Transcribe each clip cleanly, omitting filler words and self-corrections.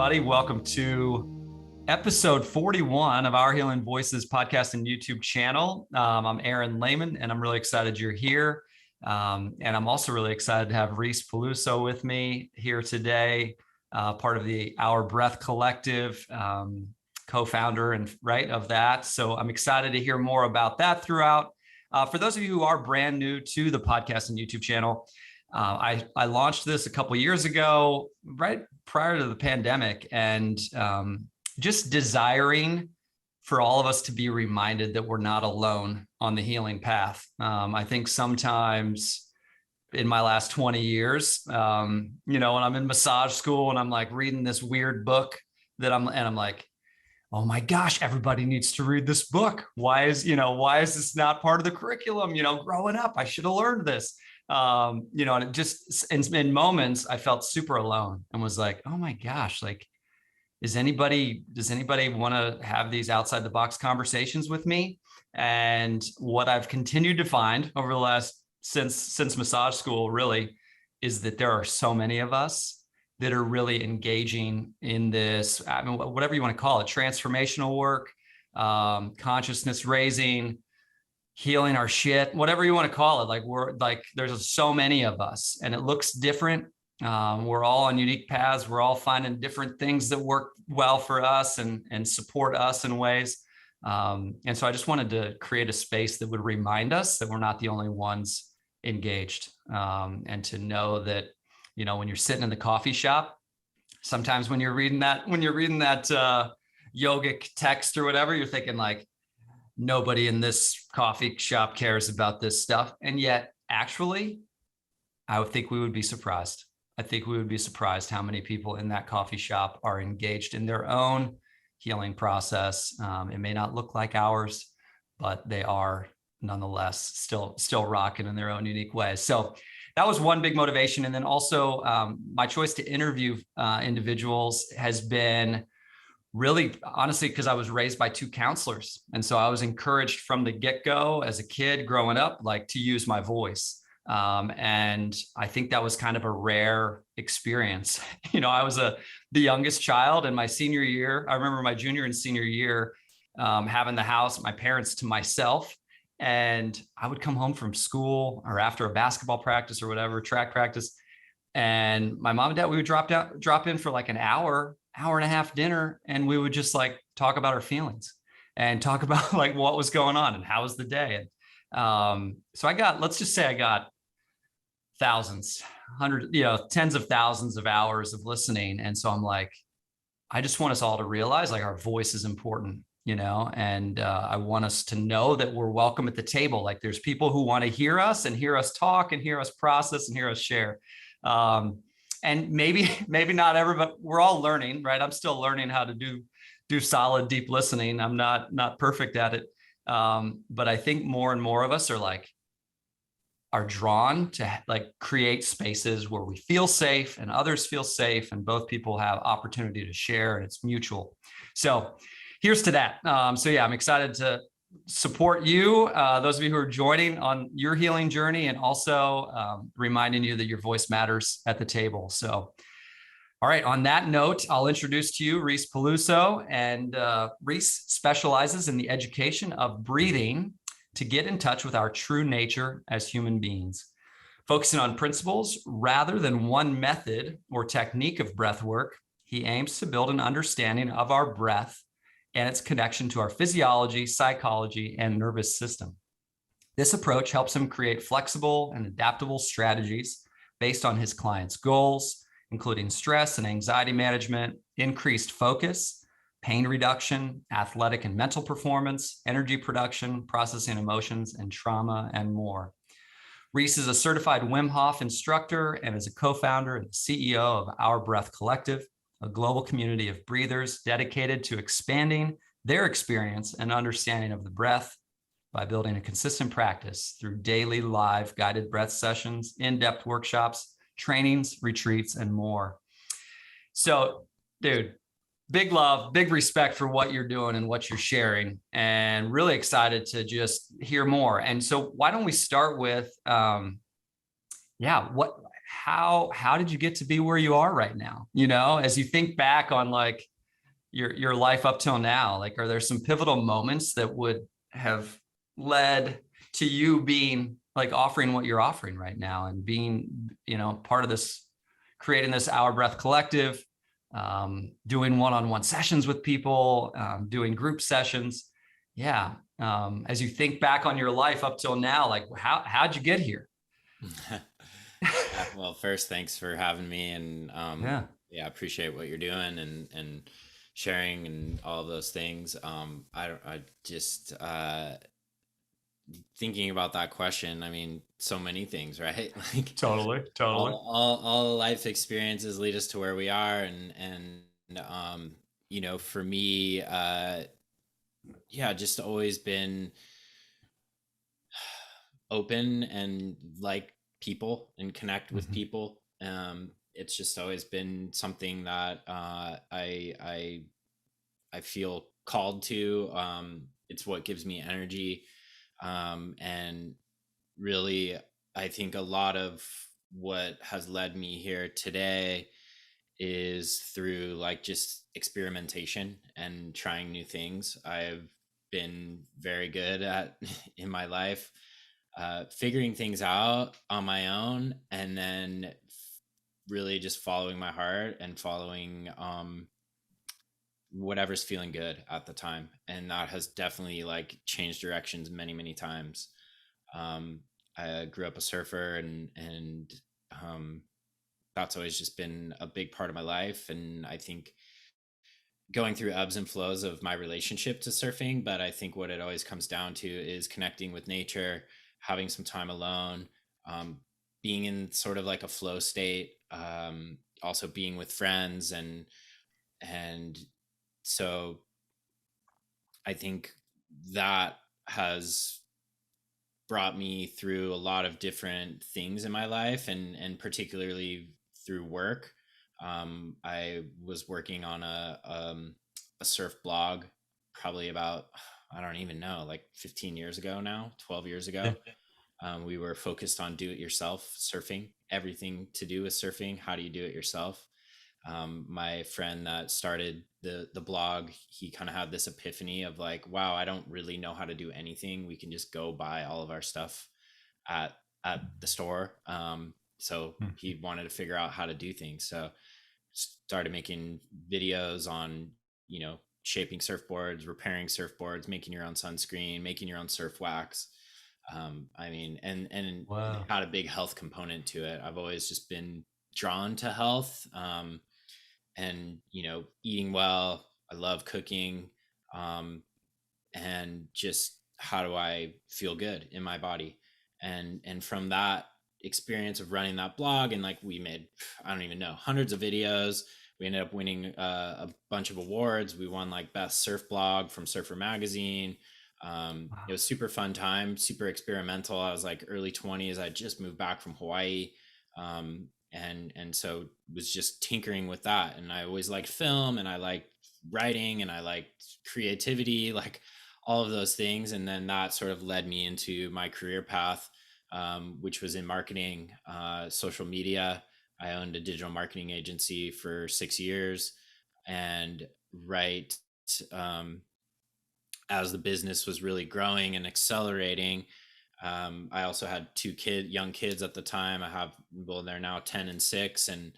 everybody. Welcome to episode 41 of Our Healing Voices podcast and YouTube channel. I'm Aaron Lehman, and I'm really excited you're here. And I'm also really excited to have Reis Paluso with me here today, part of the Our Breath Collective, co-founder and of that. So I'm excited to hear more about that throughout. For those of you who are brand new to the podcast and YouTube channel, I launched this a couple of years ago, right prior to the pandemic, and just desiring for all of us to be reminded that we're not alone on the healing path. I think sometimes in my last 20 years, when I'm in massage school and I'm like reading this weird book I'm like, oh my gosh, everybody needs to read this book. Why is this not part of the curriculum? Growing up, I should have learned this. And it just, in moments, I felt super alone and was like, oh my gosh, like, does anybody want to have these outside the box conversations with me? And what I've continued to find over the last, since massage school really, is that there are so many of us that are really engaging in this, whatever you want to call it, transformational work, consciousness raising, healing our shit, whatever you want to call it. There's so many of us and it looks different. We're all on unique paths. We're all finding different things that work well for us and support us in ways. And so I just wanted to create a space that would remind us that we're not the only ones engaged. And to know that, when you're sitting in the coffee shop, sometimes when you're reading that yogic text or whatever, you're thinking like, nobody in this coffee shop cares about this stuff. And yet, actually, I would think we would be surprised. I think we would be surprised how many people in that coffee shop are engaged in their own healing process. It may not look like ours, but they are nonetheless still rocking in their own unique ways. So that was one big motivation. And then also my choice to interview individuals has been really, honestly, because I was raised by two counselors. And so I was encouraged from the get-go as a kid growing up, to use my voice. And I think that was kind of a rare experience. I was the youngest child in my senior year. I remember my junior and senior year, having the house, my parents to myself. And I would come home from school or after a basketball practice or whatever, track practice. And my mom and dad, we would drop in for like an hour and a half dinner. And we would just talk about our feelings and talk about what was going on and how was the day. And so let's just say I got thousands, hundreds, tens of thousands of hours of listening. And so I'm like, I just want us all to realize our voice is important, and I want us to know that we're welcome at the table. There's people who want to hear us and hear us talk and hear us process and hear us share. And maybe not everybody, we're all learning, right? I'm still learning how to do solid, deep listening. I'm not perfect at it. But I think more and more of us are drawn to create spaces where we feel safe and others feel safe and both people have opportunity to share and it's mutual. So here's to that. I'm excited to support you, those of you who are joining on your healing journey, and also reminding you that your voice matters at the table. So, all right, on that note, I'll introduce to you Reis Paluso, and Reis specializes in the education of breathing to get in touch with our true nature as human beings. Focusing on principles rather than one method or technique of breath work, he aims to build an understanding of our breath and its connection to our physiology, psychology, and nervous system. This approach helps him create flexible and adaptable strategies based on his clients' goals, including stress and anxiety management, increased focus, pain reduction, athletic and mental performance, energy production, processing emotions, and trauma, and more. Reis is a certified Wim Hof instructor and is a co-founder and CEO of Our Breath Collective, a global community of breathers dedicated to expanding their experience and understanding of the breath by building a consistent practice through daily live guided breath sessions, in-depth workshops, trainings, retreats, and more. So, dude, big love, big respect for what you're doing and what you're sharing, and really excited to just hear more. And so why don't we start with, how did you get to be where you are right now? You know, as you think back on like your life up till now, like, are there some pivotal moments that would have led to you being like offering what you're offering right now and being, you know, part of this, creating this Our Breath Collective, doing one-on-one sessions with people, doing group sessions. Yeah. As you think back on your life up till now, like how'd you get here? Yeah, well, first, thanks for having me, and Yeah, yeah, I appreciate what you're doing and sharing and all of those things. I just thinking about that question. I mean, so many things, right? Like totally, totally. all life experiences lead us to where we are, and you know, for me, yeah, just always been open and like people and connect with Mhm. people. It's just always been something that I feel called to. It's what gives me energy, and really, I think a lot of what has led me here today is through like just experimentation and trying new things. I've been very good at in my life figuring things out on my own, and then really just following my heart and following whatever's feeling good at the time. And that has definitely like changed directions many times. um, I grew up a surfer, and um, that's always just been a big part of my life. And I think going through ebbs and flows of my relationship to surfing, but I think what it always comes down to is connecting with nature, having some time alone, um, being in sort of like a flow state, also being with friends, and so I think that has brought me through a lot of different things in my life, and particularly through work. I was working on a surf blog probably about, I don't even know, like 15 years ago now, 12 years Yeah. ago. We were focused on do it yourself surfing, everything to do with surfing. How do you do it yourself? My friend that started the blog, he kind of had this epiphany of like, wow, I don't really know how to do anything. We can just go buy all of our stuff at the store. So he wanted to figure out how to do things. So started making videos on, you know, shaping surfboards, repairing surfboards, making your own sunscreen, making your own surf wax. I mean, and it Wow. had a big health component to it. I've always just been drawn to health. And you know, eating well, I love cooking, um, and just how do I feel good in my body. And from that experience of running that blog, and like we made, I don't even know, hundreds of videos. We ended up winning a bunch of awards. We won like best surf blog from Surfer Magazine. It Wow. was super fun time, super experimental. I was like early 20s. I just moved back from Hawaii. And so was just tinkering with that. And I always liked film, and I liked writing, and I liked creativity, like all of those things. And then that sort of led me into my career path, which was in marketing, social media. I owned a digital marketing agency for 6 years. And right, um, as the business was really growing and accelerating, I also had young kids at the time. I have, well, they're now 10 and 6. And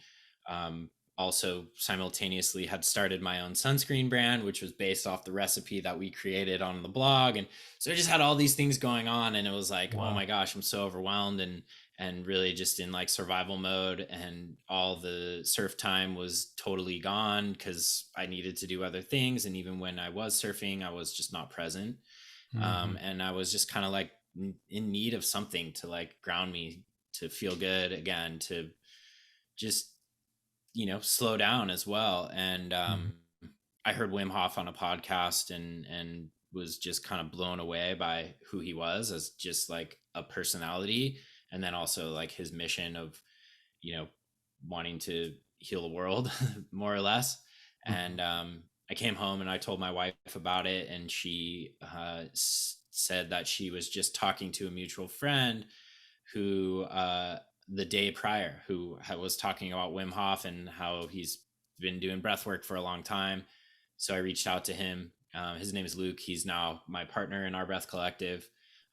um, also simultaneously had started my own sunscreen brand, which was based off the recipe that we created on the blog. And so I just had all these things going on, and it was like, oh my Wow. gosh, I'm so overwhelmed, and really just in like survival mode. And all the surf time was totally gone because I needed to do other things. And even when I was surfing, I was just not present. Mhm. And I was just kind of like in need of something to like ground me, to feel good again, to just, you know, slow down as well. And Mhm. I heard Wim Hof on a podcast, and was just kind of blown away by who he was as just like a personality, and then also like his mission of, you know, wanting to heal the world more or less. Mhm. And I came home and I told my wife about it, and she said that she was just talking to a mutual friend who the day prior who was talking about Wim Hof and how he's been doing breath work for a long time. So I reached out to him. His name is Luke. He's now my partner in our breath collective.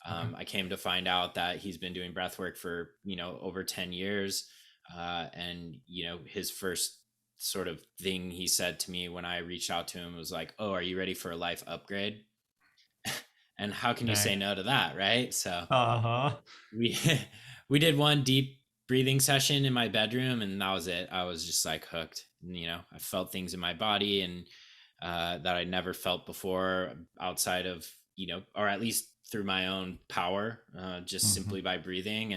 Okay. I came to find out that he's been doing breath work for, over 10 years. And, his first sort of thing he said to me when I reached out to him was like, "Oh, are you ready for a life upgrade?" And how can you say Okay. no to that? Right. So Uh-huh. we, we did one deep breathing session in my bedroom, and that was it. I was just like hooked. I felt things in my body, and that I never felt before outside of, or at least through my own power, just Hmm. simply by breathing.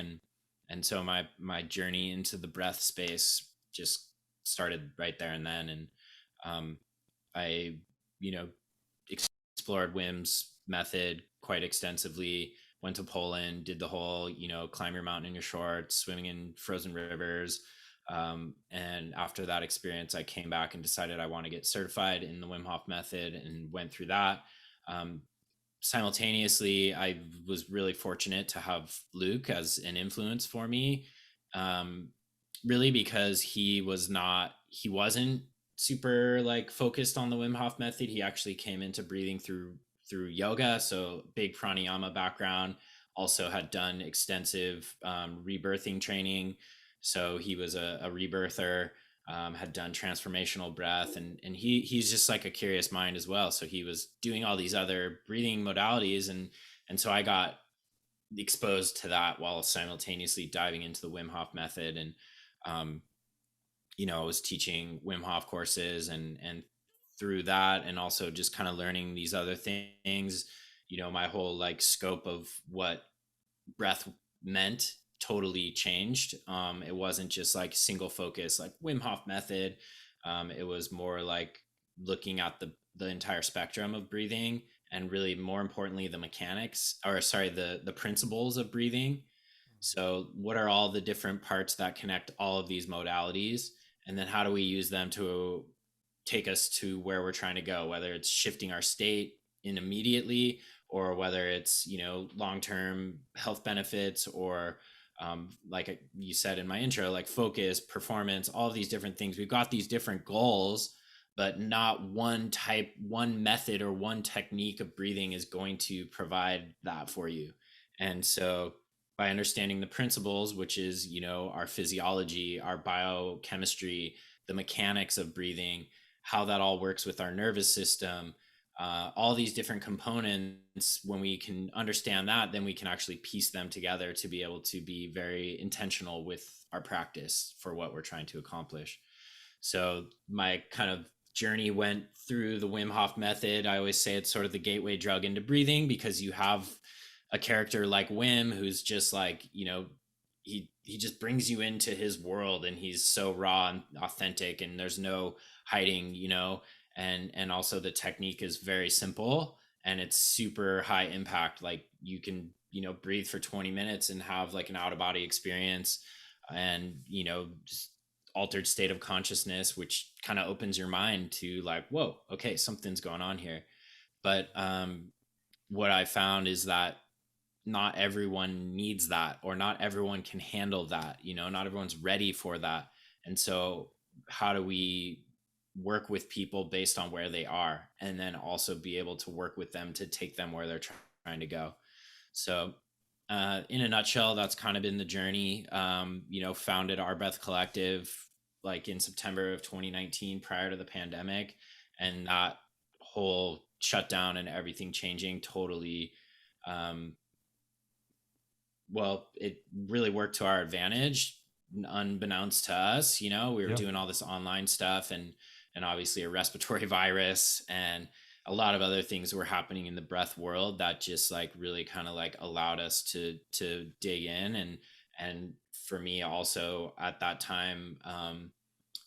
And so my journey into the breath space just started right there and then. And I, you know, explored Wim's method quite extensively, went to Poland, did the whole, climb your mountain in your shorts, swimming in frozen rivers. And after that experience, I came back and decided I want to get certified in the Wim Hof method and went through that. Um, Simultaneously, I was really fortunate to have Luke as an influence for me. Um, Really because he wasn't super like focused on the Wim Hof method. He actually came into breathing through yoga, so big pranayama background. Also had done extensive rebirthing training, so he was a rebirther. Had done transformational breath, and he's just like a curious mind as well. So he was doing all these other breathing modalities, and so I got exposed to that while simultaneously diving into the Wim Hof method. And um, I was teaching Wim Hof courses, and through that, and also just kind of learning these other things, my whole like scope of what breath meant totally changed. It wasn't just like single focus like Wim Hof method. It was more like looking at the entire spectrum of breathing, and really more importantly the mechanics, or sorry, the principles of breathing. So what are all the different parts that connect all of these modalities, and then how do we use them to take us to where we're trying to go, whether it's shifting our state in immediately, or whether it's long-term health benefits, or like you said in my intro, like focus, performance, all of these different things. We've got these different goals, but not one method or one technique of breathing is going to provide that for you. And so by understanding the principles, which is our physiology, our biochemistry, the mechanics of breathing, how that all works with our nervous system, all these different components, when we can understand that, then we can actually piece them together to be able to be very intentional with our practice for what we're trying to accomplish. So my kind of journey went through the Wim Hof method. I always say it's sort of the gateway drug into breathing, because you have a character like Wim who's just like, he just brings you into his world, and he's so raw and authentic, and there's no hiding, and also the technique is very simple, and it's super high impact. Like you can, breathe for 20 minutes and have like an out of body experience, and, just altered state of consciousness, which kind of opens your mind to like, whoa, okay, something's going on here. But what I found is that not everyone needs that, or not everyone can handle that, not everyone's ready for that. And so how do we work with people based on where they are, and then also be able to work with them to take them where they're trying to go? So in a nutshell, that's kind of been the journey. Founded our Breath Collective like in September of 2019, prior to the pandemic, and that whole shutdown and everything changing totally, um, well, it really worked to our advantage, unbeknownst to us. We were Yeah. doing all this online stuff, and obviously a respiratory virus and a lot of other things were happening in the breath world that just like really kind of like allowed us to dig in. And for me also at that time,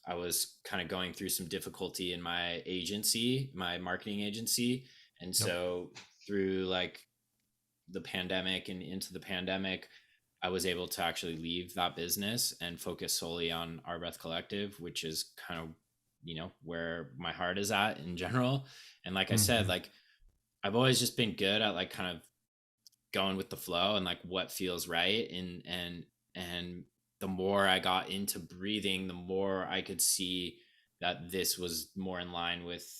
I was kind of going through some difficulty in my agency, my marketing agency. And Yep. so through like the pandemic and into the pandemic, I was able to actually leave that business and focus solely on our Breath Collective, which is kind of, where my heart is at in general. And like I said, Hmm. like I've always just been good at like kind of going with the flow and like what feels right. And the more I got into breathing, the more I could see that this was more in line with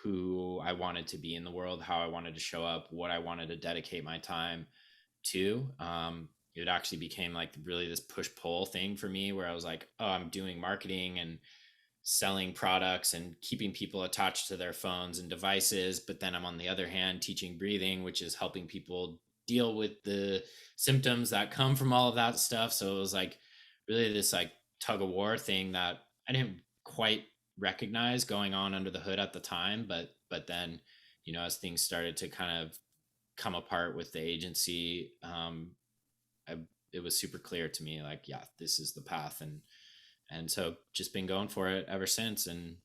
who I wanted to be in the world, how I wanted to show up, what I wanted to dedicate my time to. It actually became like really this push pull thing for me where I was like, oh, I'm doing marketing and selling products and keeping people attached to their phones and devices. But then I'm on the other hand teaching breathing, which is helping people deal with the symptoms that come from all of that stuff. So it was like really this like tug of war thing that I didn't quite recognize going on under the hood at the time. But then, you know, as things started to kind of come apart with the agency, I, it was super clear to me, like, yeah, this is the path. And so just been going for it ever since. And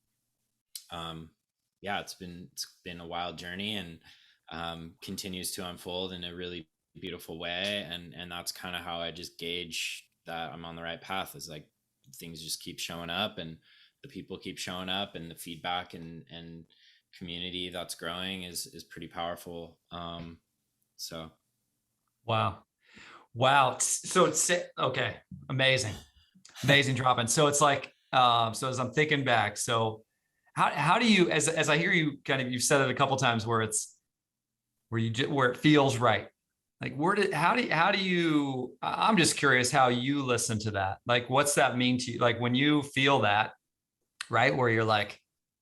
yeah, it's been a wild journey, and continues to unfold in a really beautiful way. And that's kind of how I just gauge that I'm on the right path, is like things just keep showing up, and the people keep showing up, and the feedback and community that's growing is pretty powerful. So Wow. Wow. So it's okay. Amazing. Amazing dropping. So it's like, so as I'm thinking back, so how do you, as I hear you kind of, you've said it a couple times where it's, where it feels right. Like how do you, I'm just curious how you listen to that. Like, what's that mean to you? Like when you feel that, right? Where you're like,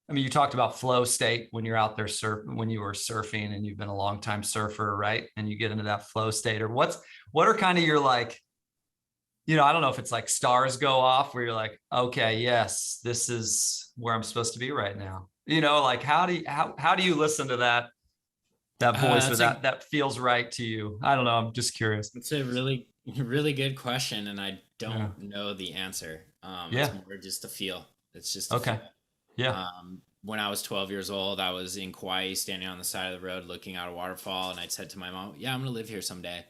I mean, you talked about flow state when you're out there when you were surfing and you've been a long time surfer, right? And you get into that flow state, or what are kind of your like, you know, I don't know if it's like stars go off where you're like, okay, yes, this is where I'm supposed to be right now. You know, like how do you listen to that voice, or that feels right to you? I don't know. I'm just curious. It's a really, really good question, and I Yeah. don't know the answer. It's Yeah. more just a feel. It's just a Okay. feel. Yeah. When I was 12 years old, I was in Kauai, standing on the side of the road, looking at a waterfall, and I said to my mom, "Yeah, I'm gonna live here someday."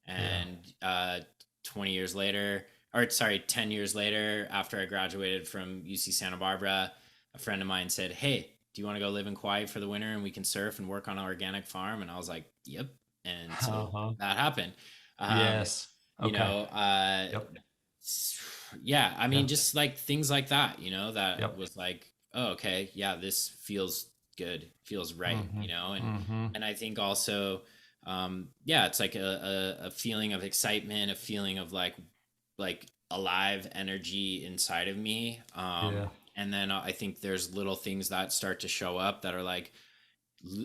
Yeah. And 20 years later, or sorry, 10 years later, after I graduated from UC Santa Barbara, a friend of mine said, "Hey, do you want to go live in Kauai for the winter and we can surf and work on an organic farm?" And I was like, "Yep." And so Uh-huh. that happened. Um, Yes. you Okay. know, Yep. yeah, I Yeah. mean, just like things like that, you know, that Yep. was like, oh, okay, yeah, this feels good, feels right, Mm-hmm. you know. Mm-hmm. And I think also, yeah, it's like a feeling of excitement, a feeling of like alive energy inside of me. Yeah. And then I think there's little things that start to show up that are like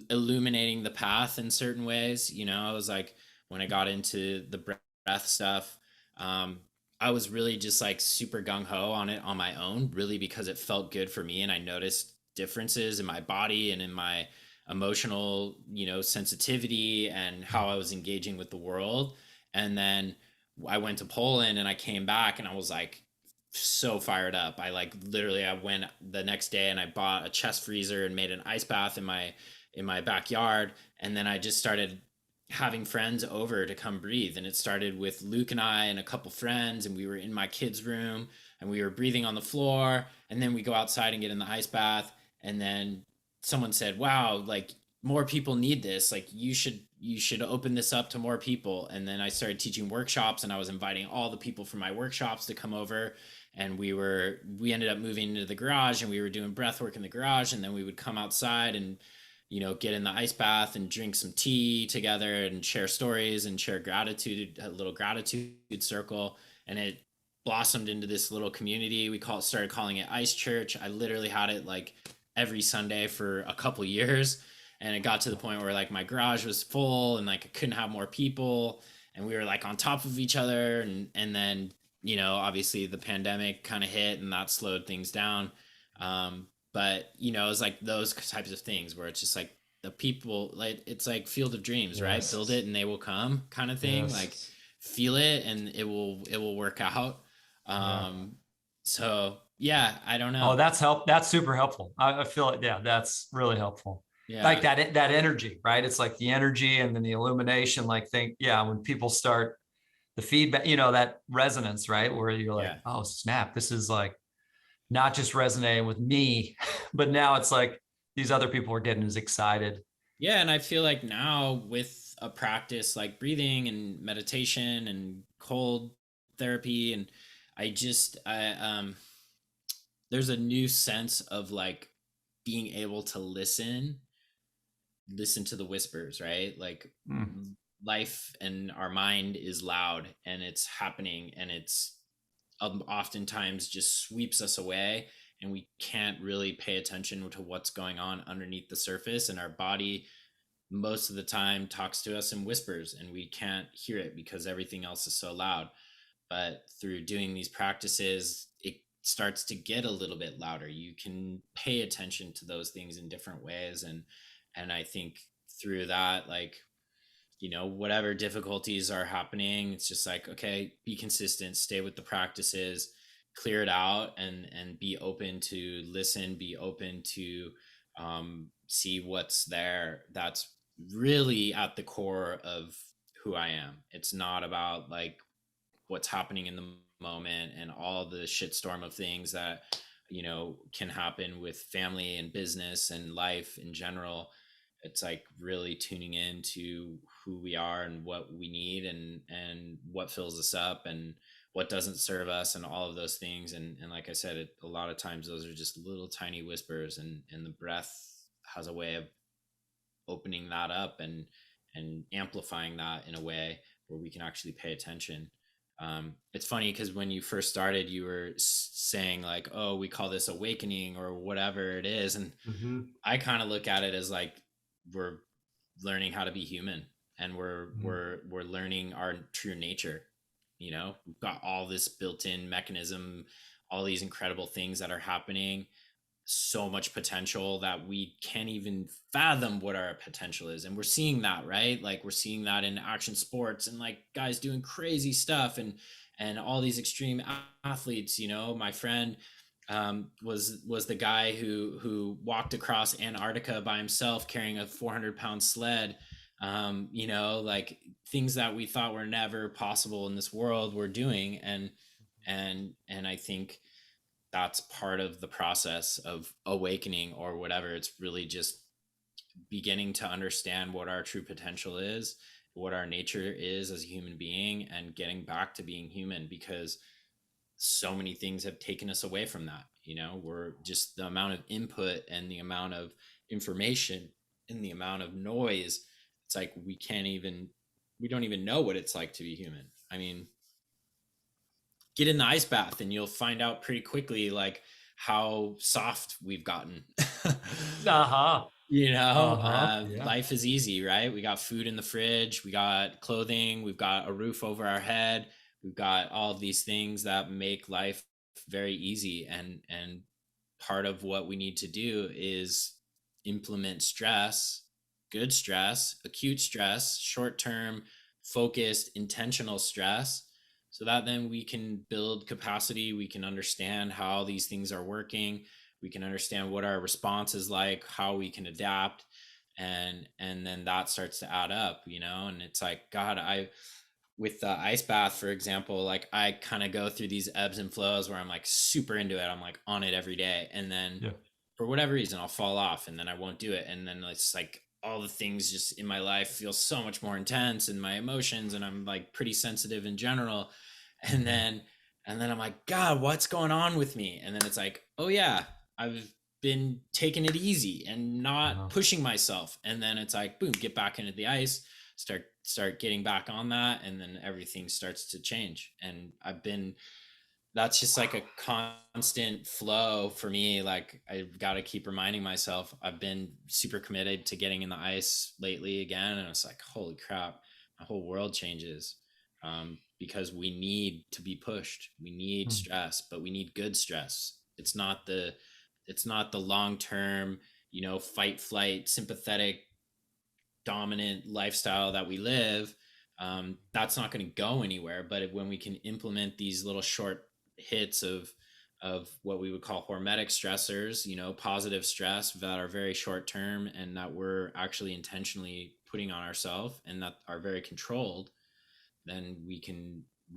illuminating the path in certain ways. You know, I was like, when I got into the breath stuff, um, I was really just like super gung ho on it on my own, really because it felt good for me. And I noticed differences in my body and in my emotional, you know, sensitivity and how I was engaging with the world. And then I went to Poland and I came back and I was like, so fired up. I like literally I went the next day and I bought a chest freezer and made an ice bath in my backyard. And then I just started having friends over to come breathe. And it started with Luke and I and a couple friends, and we were in my kids' room and we were breathing on the floor. And then we go outside and get in the ice bath. And then someone said, "Wow, like more people need this. Like you should open this up to more people." And then I started teaching workshops, and I was inviting all the people from my workshops to come over. And we ended up moving into the garage, and we were doing breath work in the garage. And then we would come outside and, you know, get in the ice bath and drink some tea together and share stories and share gratitude, a little gratitude circle. And it blossomed into this little community. Started calling it Ice Church. I literally had it like every Sunday for a couple years. And it got to the point where like my garage was full and like I couldn't have more people. And we were like on top of each other. And then, you know, obviously the pandemic kind of hit and that slowed things down. But you know, it's like those types of things where it's just like the people, like it's like Field of Dreams, right? Build Yes. it and they will come, kind of thing. Like Yes. feel it and it will work out. Yeah. So yeah, I don't Oh, know. that's super helpful. I feel like, yeah, that's really helpful. Like Yeah, that energy, right? It's like the energy and then the illumination, like yeah, when people start the feedback, you know, that resonance, right? Where you're like, yeah, oh snap, this is like not just resonating with me, but now it's like these other people are getting as excited. yeah. And I feel like now with a practice like breathing and meditation and cold therapy, and I there's a new sense of like being able to listen to the whispers, right? Like Mm. life and our mind is loud and it's happening, and it's oftentimes just sweeps us away, and we can't really pay attention to what's going on underneath the surface, and our body most of the time talks to us in whispers and we can't hear it because everything else is so loud. But through doing these practices, it starts to get a little bit louder. You can pay attention to those things in different ways, and I think through that, like, whatever difficulties are happening, it's just like, okay, be consistent, stay with the practices, clear it out, and be open to listen, be open to see what's there. That's really at the core of who I am. It's not about like what's happening in the moment and all the shitstorm of things that can happen with family and business and life in general. It's like really tuning into who we are and what we need, and what fills us up and what doesn't serve us, and all of those things. And like I said, a lot of times those are just little tiny whispers, and the breath has a way of opening that up and amplifying that in a way where we can actually pay attention. It's funny because when you first started, you were saying like, "Oh, we call this awakening or whatever it is," and Mm-hmm. I kind of look at it as like we're learning how to be human, and we're Mm-hmm. we're we're learning our true nature. We've got all this built-in mechanism, all these incredible things that are happening, so much potential that we can't even fathom what our potential is. And we're seeing that, right? Like we're seeing that in action sports and like guys doing crazy stuff, and all these extreme athletes. My friend was the guy who walked across Antarctica by himself carrying a 400-pound sled. Like things that we thought were never possible in this world we're doing. And I think that's part of the process of awakening or whatever. It's really just beginning to understand what our true potential is, what our nature is as a human being, and getting back to being human, because so many things have taken us away from that. We're just the amount of input and the amount of information and the amount of noise. It's like we don't even know what it's like to be human. I mean, get in the ice bath and you'll find out pretty quickly like how soft we've gotten. Uh-huh. Uh-huh. Yeah. Life is easy, right? We got food in the fridge, we got clothing, we've got a roof over our head, we've got all of these things that make life very easy. And part of what we need to do is implement stress, good stress, acute stress, short term, focused, intentional stress, so that then we can build capacity. We can understand how these things are working. We can understand what our response is like, how we can adapt. And then that starts to add up, and it's like, God, with the ice bath, for example, like I kind of go through these ebbs and flows where I'm like super into it. I'm like on it every day. And then Yeah. for whatever reason, I'll fall off and then I won't do it. And then it's like all the things just in my life feel so much more intense, and my emotions, and I'm like pretty sensitive in general. And Mm-hmm. then I'm like, God, what's going on with me? And then it's like, oh yeah, I've been taking it easy and not Uh-huh. pushing myself. And then it's like, boom, get back into the ice, start getting back on that, and then everything starts to change. And that's just like a constant flow for me. Like I've got to keep reminding myself. I've been super committed to getting in the ice lately again, and it's like, holy crap, my whole world changes. Because we need to be pushed. We need Mm. stress, but we need good stress. It's not the long term, fight flight sympathetic dominant lifestyle that we live. That's not going to go anywhere. But when we can implement these little short hits of what we would call hormetic stressors, positive stress that are very short term and that we're actually intentionally putting on ourselves and that are very controlled, then we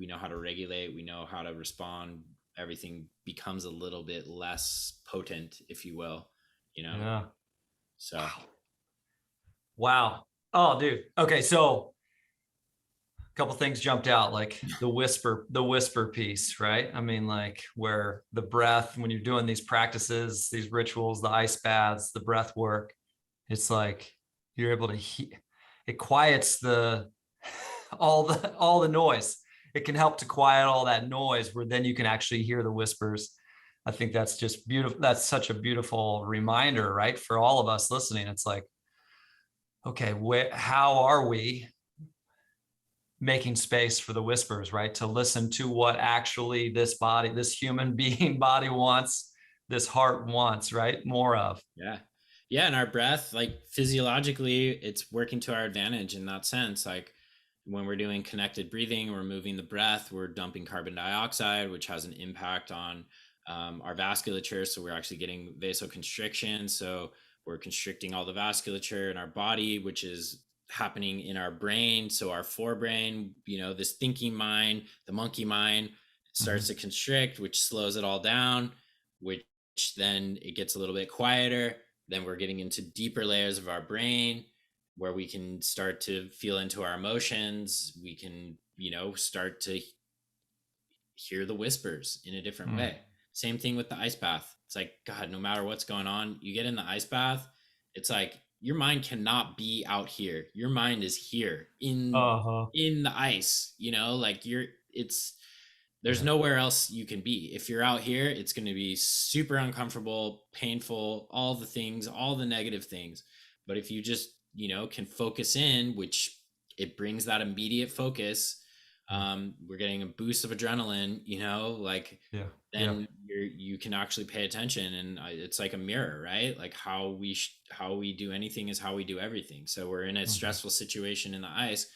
know how to regulate, we know how to respond. Everything becomes a little bit less potent, if you will, you know. Yeah. So Wow. Wow. Oh, dude. Okay. So couple things jumped out, like the whisper piece, right? I mean, like where the breath, when you're doing these practices, these rituals, the ice baths, the breath work, it's like you're able to it quiets the all the noise. It can help to quiet all that noise where then you can actually hear the whispers. I think that's just beautiful. That's such a beautiful reminder, right? For all of us listening. It's like, okay, how are we making space for the whispers, right? To listen to what actually this body, this human being body wants, this heart wants, right? More of. Yeah. Yeah. And our breath, like physiologically, it's working to our advantage in that sense. Like when we're doing connected breathing, we're moving the breath, we're dumping carbon dioxide, which has an impact on our vasculature. So we're actually getting vasoconstriction. So we're constricting all the vasculature in our body, which is happening in our brain. So our forebrain, this thinking mind, the monkey mind, starts to constrict, which slows it all down, which then it gets a little bit quieter. Then we're getting into deeper layers of our brain where we can start to feel into our emotions. We can, start to hear the whispers in a different way. Same thing with the ice bath. It's like, God, no matter what's going on, you get in the ice bath, it's like your mind cannot be out here. Your mind is here in the ice, like there's nowhere else you can be. If you're out here, it's going to be super uncomfortable, painful, all the things, all the negative things. But if you just, can focus in, which it brings that immediate focus, we're getting a boost of adrenaline, then you can actually pay attention. And it's like a mirror, right? Like how we do anything is how we do everything. So we're in a stressful situation in the ice.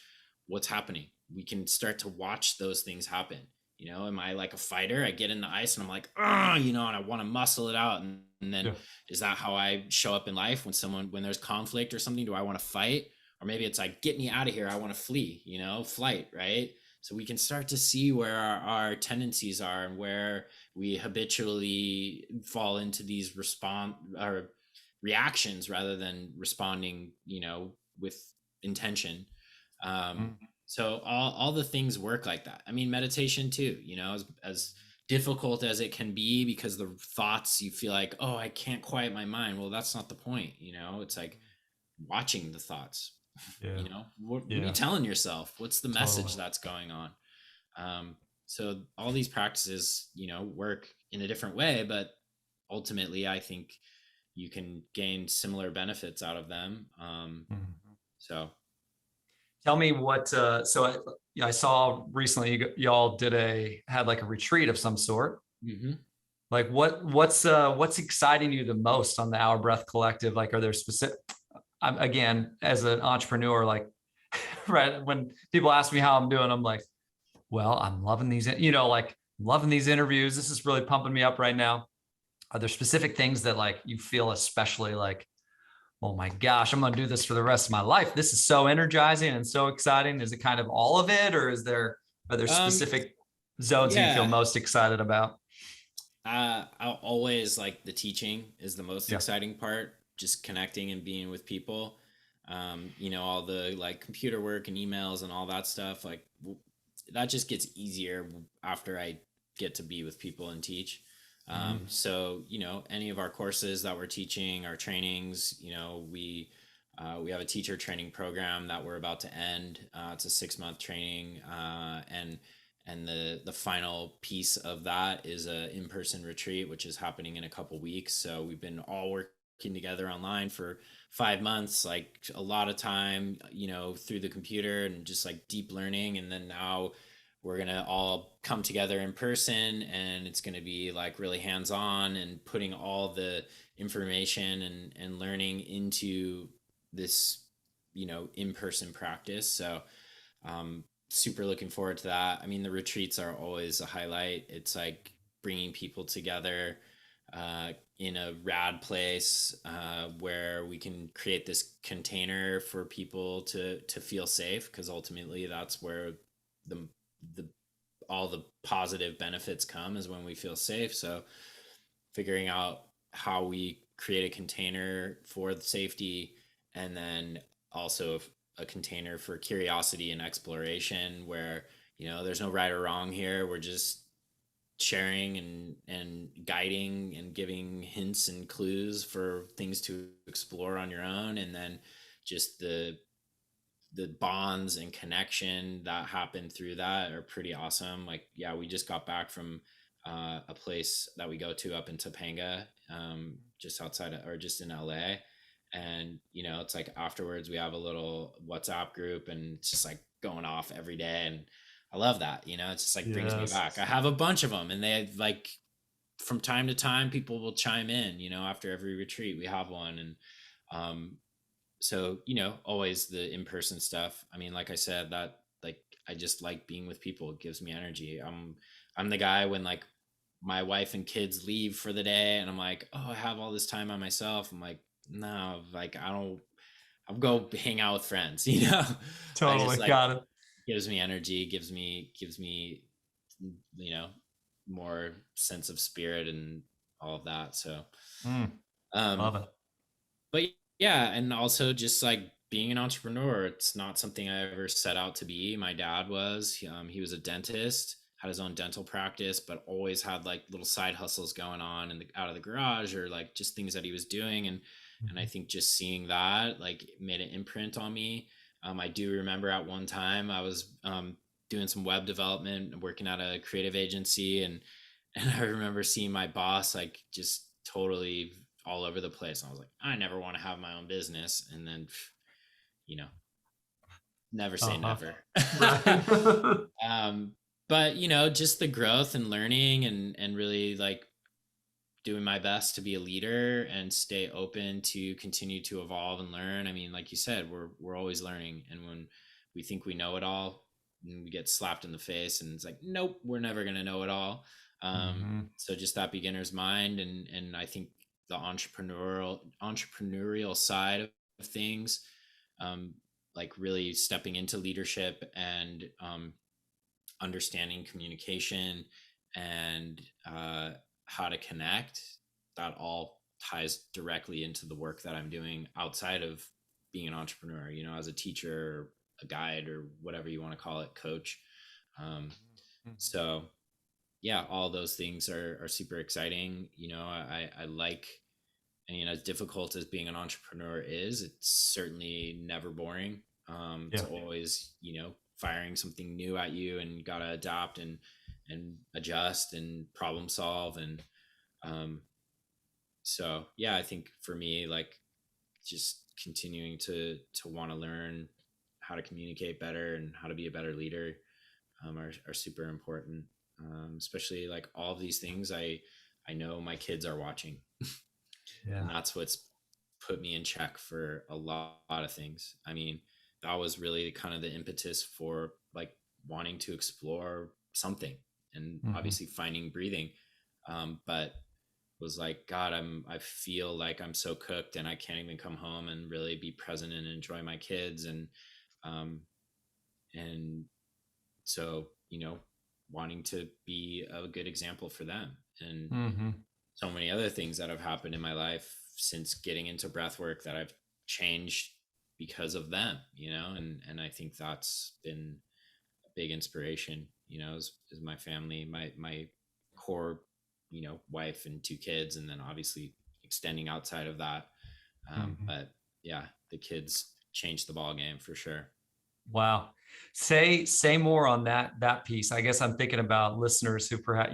What's happening? We can start to watch those things happen. Am I like a fighter? I get in the ice and I'm like, and I want to muscle it out. And then is that how I show up in life when there's conflict or something? Do I want to fight? Or maybe it's like, get me out of here. I want to flee, flight, right? So we can start to see where our tendencies are and where we habitually fall into these reactions rather than responding, with intention. So all the things work like that. I mean, meditation too, as difficult as it can be, because the thoughts, you feel like, oh, I can't quiet my mind. Well, that's not the point. It's like watching the thoughts. What are you telling yourself? What's the message that's going on? So all these practices, work in a different way, but ultimately I think you can gain similar benefits out of them. So Tell me what, I saw recently y'all had like a retreat of some sort. Like what's exciting you the most on the Our Breath Collective? Like, are there specific, again, as an entrepreneur, like, right, when people ask me how I'm doing, I'm like, well, I'm loving these, loving these interviews. This is really pumping me up right now. Are there specific things that like you feel especially like, oh my gosh, I'm going to do this for the rest of my life? This is so energizing and so exciting. Is it kind of all of it, or are there specific zones that you feel most excited about? I'll always like the teaching is the most exciting part, just connecting and being with people. All the like computer work and emails and all that stuff, like that just gets easier after I get to be with people and teach. So, any of our courses that we're teaching, our trainings, we have a teacher training program that we're about to end. It's a 6-month training. And the final piece of that is a in-person retreat, which is happening in a couple weeks. So we've been all working together online for 5 months, like a lot of time, through the computer and just like deep learning. And then now we're going to all come together in person, and it's going to be like really hands-on and putting all the information and learning into this, in-person practice. So, super looking forward to that. I mean, the retreats are always a highlight. It's like bringing people together, in a rad place, where we can create this container for people to feel safe. 'Cause ultimately that's where all the positive benefits come, is when we feel safe. So figuring out how we create a container for the safety, and then also a container for curiosity and exploration where, there's no right or wrong here. We're just sharing and guiding and giving hints and clues for things to explore on your own. And then just the bonds and connection that happen through that are pretty awesome. Like, yeah, we just got back from a place that we go to up in Topanga, just outside of, or just in LA. And, it's like afterwards we have a little WhatsApp group and it's just like going off every day. And I love that, it's just like brings me back. I have a bunch of them, and they like from time to time people will chime in, after every retreat we have one. And so, always the in-person stuff. I mean, like I said, that like I just like being with people. It gives me energy. I'm the guy when like my wife and kids leave for the day and I'm like, oh, I have all this time on myself. I'm like, no, like I'll go hang out with friends, Totally. I just like, Got it. gives me energy, gives me, more sense of spirit and all of that. So, Love it. but yeah, and also just like being an entrepreneur, it's not something I ever set out to be. My dad was, he was a dentist, had his own dental practice, but always had like little side hustles going on out of the garage, or like just things that he was doing. And I think just seeing that like made an imprint on me. I do remember at one time I was doing some web development and working at a creative agency, and I remember seeing my boss like just totally all over the place. I was like, I never want to have my own business. And then, never say never. But just the growth and learning and really like doing my best to be a leader and stay open to continue to evolve and learn. I mean, like you said, we're always learning. And when we think we know it all, and we get slapped in the face and it's like, nope, we're never going to know it all. So just that beginner's mind. And I think the entrepreneurial side of things, like really stepping into leadership and understanding communication and how to connect, that all ties directly into the work that I'm doing outside of being an entrepreneur, as a teacher, a guide, or whatever you want to call it, coach. So yeah, all those things are super exciting. I like, as difficult as being an entrepreneur is, it's certainly never boring. It's always, firing something new at you, and you got to adapt and adjust and problem solve. And so yeah, I think for me, like just continuing to want to learn how to communicate better and how to be a better leader are super important. Especially like all of these things I know my kids are watching. And that's what's put me in check for a lot of things. I mean, that was really kind of the impetus for like wanting to explore something, and obviously finding breathing. But was like, God, I feel like I'm so cooked and I can't even come home and really be present and enjoy my kids. And so, wanting to be a good example for them. And so many other things that have happened in my life since getting into breath work that I've changed because of them, and I think that's been a big inspiration, is my family, my core, wife and 2 kids, and then obviously extending outside of that. But yeah, the kids changed the ball game for sure. Wow. Say more on that piece. I guess I'm thinking about listeners who perhaps,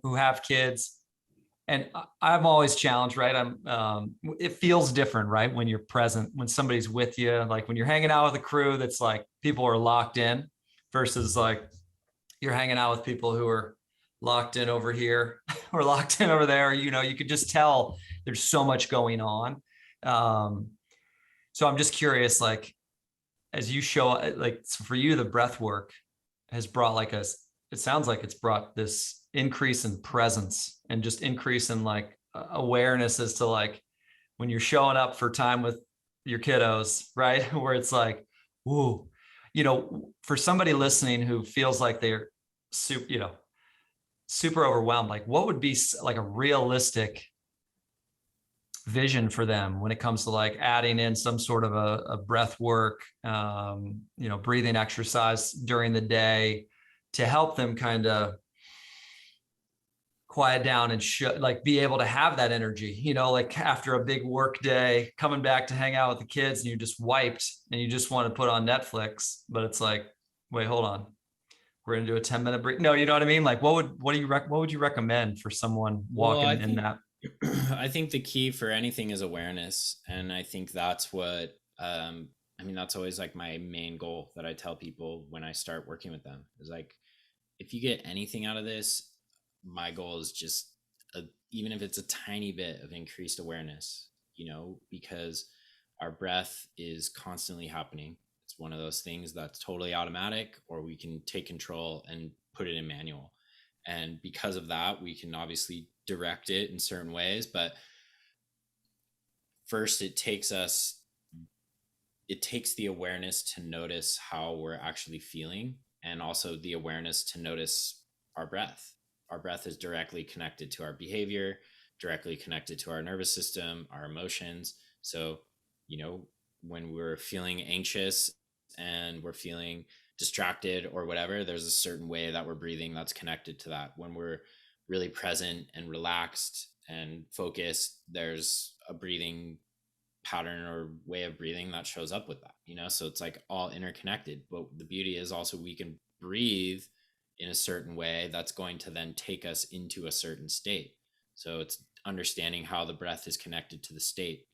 who have kids. And I'm always challenged, right? It feels different, right? When you're present, when somebody's with you, like when you're hanging out with a crew that's like people are locked in versus like you're hanging out with people who are locked in over here or locked in over there. You could just tell there's so much going on. So I'm just curious, like, as you show, like for you, the breath work has brought it sounds like it's brought this increase in presence and just increase in like awareness as to like when you're showing up for time with your kiddos, right? Where it's like, ooh, for somebody listening who feels like they're super overwhelmed, like what would be like a realistic vision for them when it comes to like adding in some sort of a breath work, breathing exercise during the day to help them kind of quiet down and like be able to have that energy, like after a big work day, coming back to hang out with the kids and you just wiped and you just want to put on Netflix, but it's like, wait, hold on. We're going to do a 10-minute break. No, you know what I mean? Like what would you recommend for someone Well, walking in that? I think the key for anything is awareness. And I think that's what, that's always like my main goal that I tell people when I start working with them is like, if you get anything out of this, my goal is just even if it's a tiny bit of increased awareness, because our breath is constantly happening. It's one of those things that's totally automatic, or we can take control and put it in manual. And because of that, we can obviously direct it in certain ways. But first, it takes the awareness to notice how we're actually feeling, and also the awareness to notice our breath. Our breath is directly connected to our behavior, directly connected to our nervous system, our emotions. So, when we're feeling anxious and we're feeling distracted or whatever, there's a certain way that we're breathing that's connected to that. When we're really present and relaxed and focused, there's a breathing pattern or way of breathing that shows up with that, so it's like all interconnected. But the beauty is also we can breathe in a certain way that's going to then take us into a certain state. So it's understanding how the breath is connected to the state.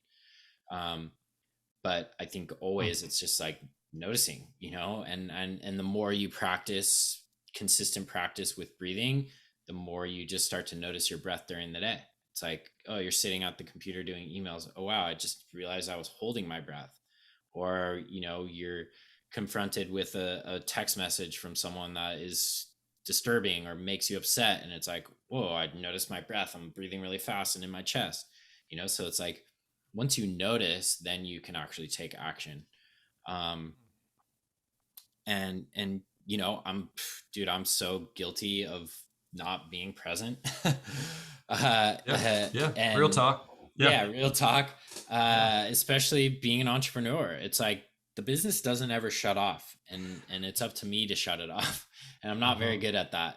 But I think always it's just like noticing, and the more you practice consistent practice with breathing, the more you just start to notice your breath during the day. It's like, oh, you're sitting at the computer doing emails. Oh, wow, I just realized I was holding my breath. Or, you're confronted with a text message from someone that is disturbing or makes you upset. And it's like, whoa, I noticed my breath. I'm breathing really fast and in my chest, so it's like, once you notice, then you can actually take action. And I'm so guilty of not being present. Yeah. Real talk. Yeah, real talk. Especially being an entrepreneur, it's like the business doesn't ever shut off, and it's up to me to shut it off. And I'm not very good at that.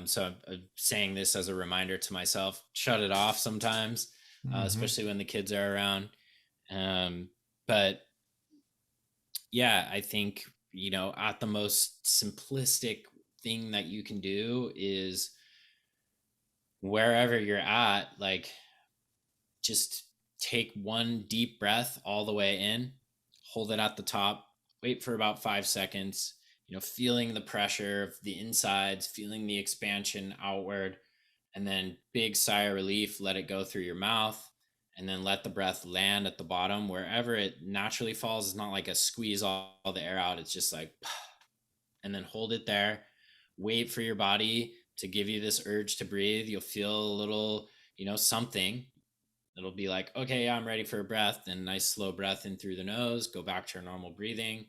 So I'm saying this as a reminder to myself, shut it off sometimes, especially when the kids are around. But yeah, I think, at the most simplistic thing that you can do is wherever you're at, like just take one deep breath all the way in, hold it at the top, wait for about 5 seconds, feeling the pressure of the insides, feeling the expansion outward, and then big sigh of relief, let it go through your mouth, and then let the breath land at the bottom wherever it naturally falls. It's not like a squeeze all the air out. It's just like, and then hold it there. Wait for your body to give you this urge to breathe. You'll feel a little, something. It'll be like, okay, yeah, I'm ready for a breath. Then nice slow breath in through the nose. Go back to your normal breathing.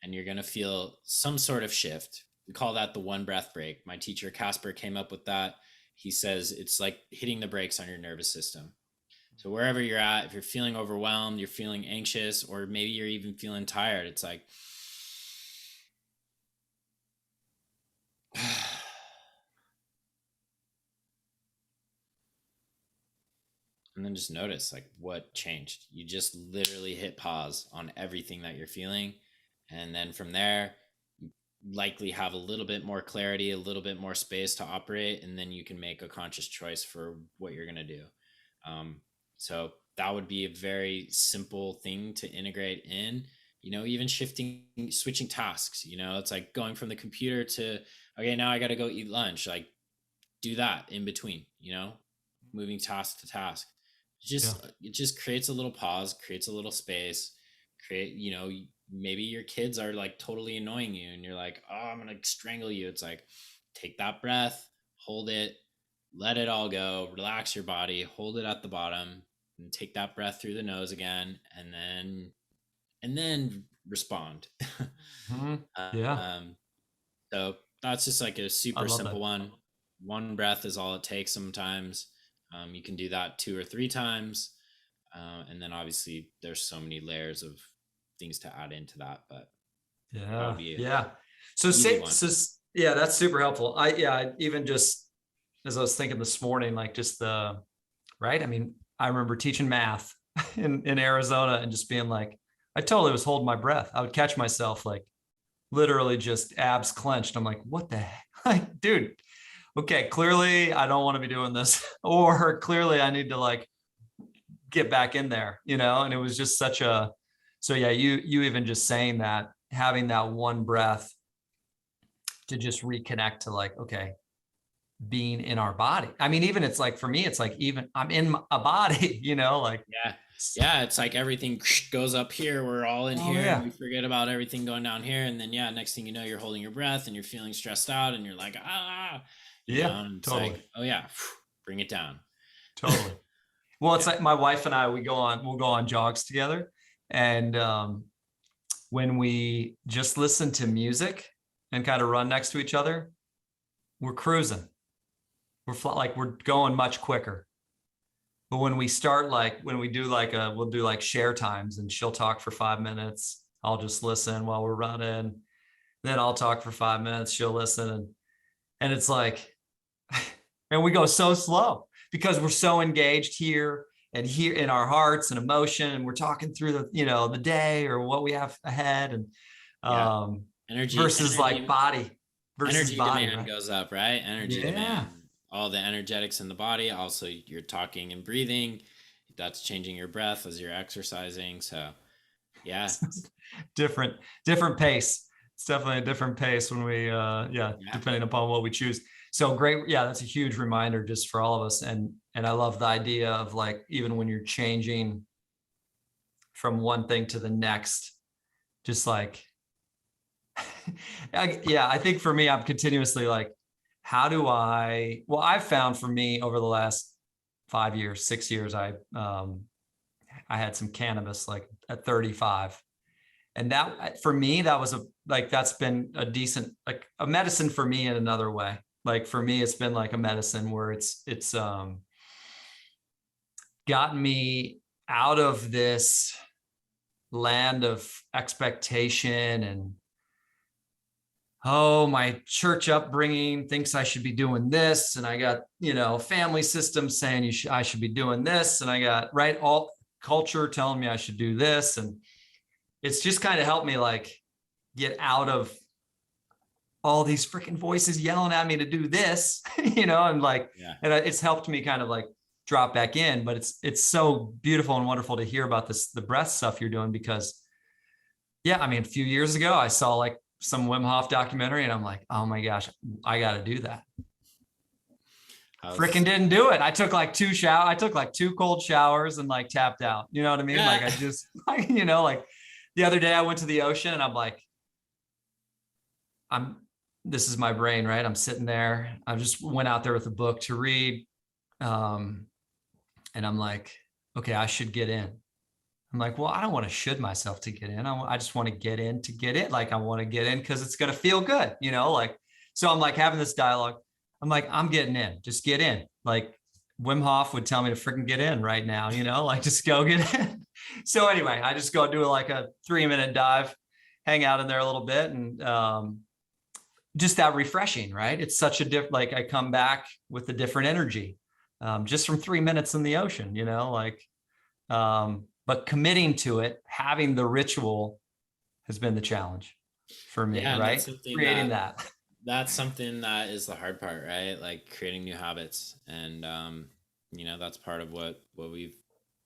And you're going to feel some sort of shift. We call that the one breath break. My teacher, Casper, came up with that. He says it's like hitting the brakes on your nervous system. So wherever you're at, if you're feeling overwhelmed, you're feeling anxious, or maybe you're even feeling tired, it's like, and then just notice like what changed. You just literally hit pause on everything that you're feeling. And then from there, you likely have a little bit more clarity, a little bit more space to operate, and then you can make a conscious choice for what you're going to do. So that would be a very simple thing to integrate in, even switching tasks. It's like going from the computer to, okay, now I got to go eat lunch. Like do that in between, moving task to task. It just creates a little pause, creates a little space, maybe your kids are like totally annoying you and you're like, oh, I'm going to strangle you. It's like, take that breath, hold it, let it all go, relax your body, hold it at the bottom, and take that breath through the nose again, and then respond. Yeah. So that's just like a super simple one. One breath is all it takes sometimes. You can do that 2 or 3 times. And then obviously there's so many layers of things to add into that, but that Yeah. would be an Yeah. So easy say, one. so yeah, that's super helpful. I even just as I was thinking this morning, like just right. I mean, I remember teaching math in Arizona and just being like, I totally was holding my breath. I would catch myself like literally just abs clenched. I'm like, what the heck? Like, dude, okay, clearly I don't want to be doing this, or clearly I need to like get back in there, and it was just such a, so yeah, you even just saying that, having that one breath to just reconnect to like, okay, being in our body. I mean, even it's like, for me, it's like, even I'm in a body, like, Yeah. Yeah. It's like everything goes up here. We're all in oh here and yeah, we forget about everything going down here. And then, yeah, next thing you know, you're holding your breath and you're feeling stressed out and you're like, yeah, and it's totally, like, oh yeah, bring it down. totally. Well, it's Yeah. like my wife and I, we'll go on jogs together. And when we just listen to music and kind of run next to each other, we're cruising. Like we're going much quicker. But when we start, like when we do like we'll do like share times, and she'll talk for 5 minutes. I'll just listen while we're running. Then I'll talk for 5 minutes. She'll listen. And it's like, and we go so slow because we're so engaged here and here in our hearts and emotion. And we're talking through the day or what we have ahead. And Yeah. versus like body versus Energy body, demand right? goes up, right? Energy Yeah. demand, all the energetics in the body. Also, you're talking and breathing. That's changing your breath as you're exercising. So, yeah. different different pace. It's definitely a different pace when we yeah, Yeah. depending upon what we choose. So great. Yeah, that's a huge reminder just for all of us. And I love the idea of like, even when you're changing from one thing to the next, just like yeah, I think for me, I'm continuously like, how do well, I've found for me over the last 5 years, 6 years, I had some cannabis like at 35. And that for me, that was that's been a decent, like a medicine for me in another way. Like for me, it's been like a medicine where it's gotten me out of this land of expectation and, oh, my church upbringing thinks I should be doing this, and I got family systems saying I should be doing this, and I got right all culture telling me I should do this, and it's just kind of helped me like get out of all these freaking voices yelling at me to do this, and like, Yeah. and it's helped me kind of like drop back in. But it's so beautiful and wonderful to hear about the breath stuff you're doing, because yeah, I mean, a few years ago, I saw like some Wim Hof documentary, and I'm like, oh my gosh, I got to do that. Freaking didn't do it. I took like two cold showers and like tapped out. You know what I mean? Like I just, like the other day I went to the ocean and I'm like, this is my brain, right? I'm sitting there. I just went out there with a book to read. And I'm like, okay, I should get in. I'm like, well, I don't want to should myself to get in. I just want to get in to get in. Like I want to get in because it's going to feel good, like, so I'm like having this dialogue. I'm like, I'm getting in, just get in. Like Wim Hof would tell me to freaking get in right now, like just go get in. So anyway, I just go do like a 3-minute dive, hang out in there a little bit. And just that refreshing, right? It's such a like I come back with a different energy just from 3 minutes in the ocean, like, but committing to it, having the ritual has been the challenge for me, Yeah. And right? Creating that. that's something that is the hard part, right? Like creating new habits. And, that's part of what we've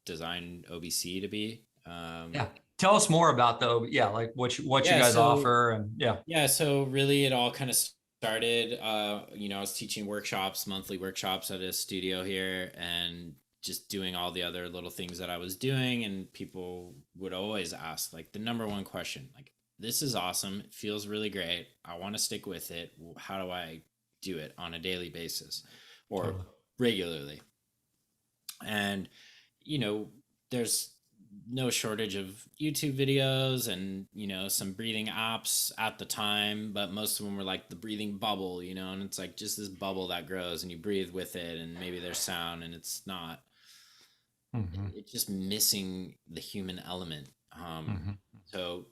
designed OBC to be. Yeah. Tell us more about like what you Yeah. guys offer. And yeah. Yeah, so really it all kind of started, I was teaching monthly workshops at a studio here and just doing all the other little things that I was doing. And people would always ask like the number one question, like, this is awesome. It feels really great. I want to stick with it. How do I do it on a daily basis or Totally. regularly? And, you know, there's no shortage of YouTube videos and, some breathing apps at the time, but most of them were like the breathing bubble, and it's like just this bubble that grows and you breathe with it and maybe there's sound and it's not, Hmm. it's just missing the human element. Hmm. So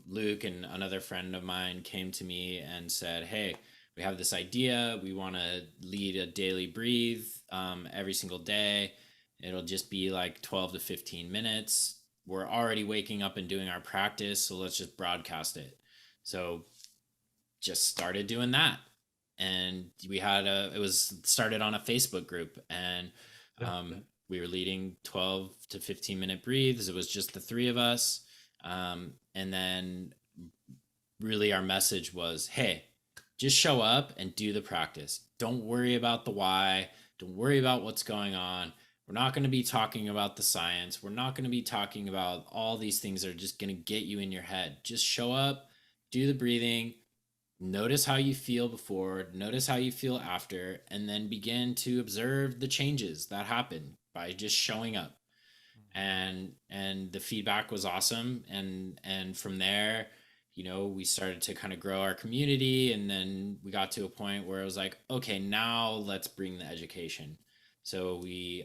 Luke and another friend of mine came to me and said, "Hey, we have this idea. We want to lead a daily breathe every single day. It'll just be like 12 to 15 minutes. We're already waking up and doing our practice, so let's just broadcast it." So just started doing that. And it was started on a Facebook group, and Yeah. we were leading 12 to 15-minute breathes. It was just the three of us. And then really our message was, hey, just show up and do the practice. Don't worry about the why. Don't worry about what's going on. We're not going to be talking about the science. We're not going to be talking about all these things that are just going to get you in your head. Just show up, do the breathing, notice how you feel before, notice how you feel after, and then begin to observe the changes that happen by just showing up. And the feedback was awesome, and from there, we started to kind of grow our community, and then we got to a point where it was like, okay, now let's bring the education. So we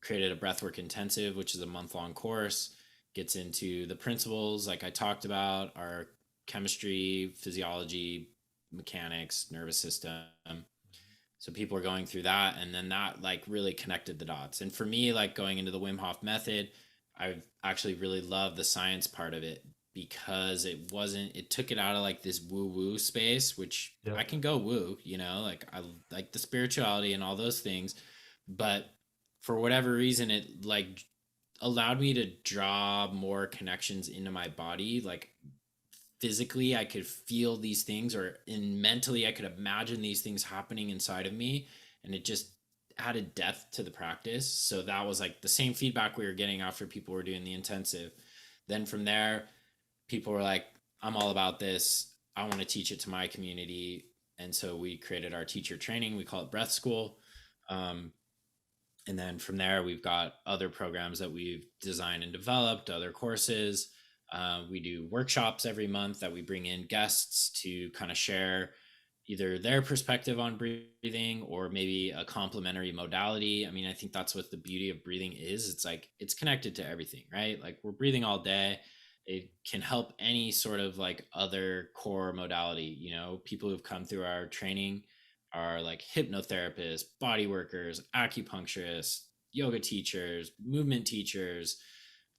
created a breathwork intensive, which is a month-long course, gets into the principles like I talked about, our chemistry, physiology, mechanics, nervous system. So people are going through that, and then that like really connected the dots. And for me, like going into the Wim Hof method, I've actually really loved the science part of it, because it took it out of like this woo woo space, which Yeah. I can go woo, like I like the spirituality and all those things. But for whatever reason, it like allowed me to draw more connections into my body. Like physically I could feel these things, or in mentally I could imagine these things happening inside of me, and it just added depth to the practice. So that was like the same feedback we were getting after people were doing the intensive. Then from there, people were like, I'm all about this, I want to teach it to my community. And so we created our teacher training, we call it Breath School. And then from there, we've got other programs that we've designed and developed, other courses. We do workshops every month that we bring in guests to kind of share either their perspective on breathing or maybe a complementary modality. I mean, I think that's what the beauty of breathing is. It's like it's connected to everything, right? Like we're breathing all day. It can help any sort of like other core modality. People who've come through our training are like hypnotherapists, body workers, acupuncturists, yoga teachers, movement teachers,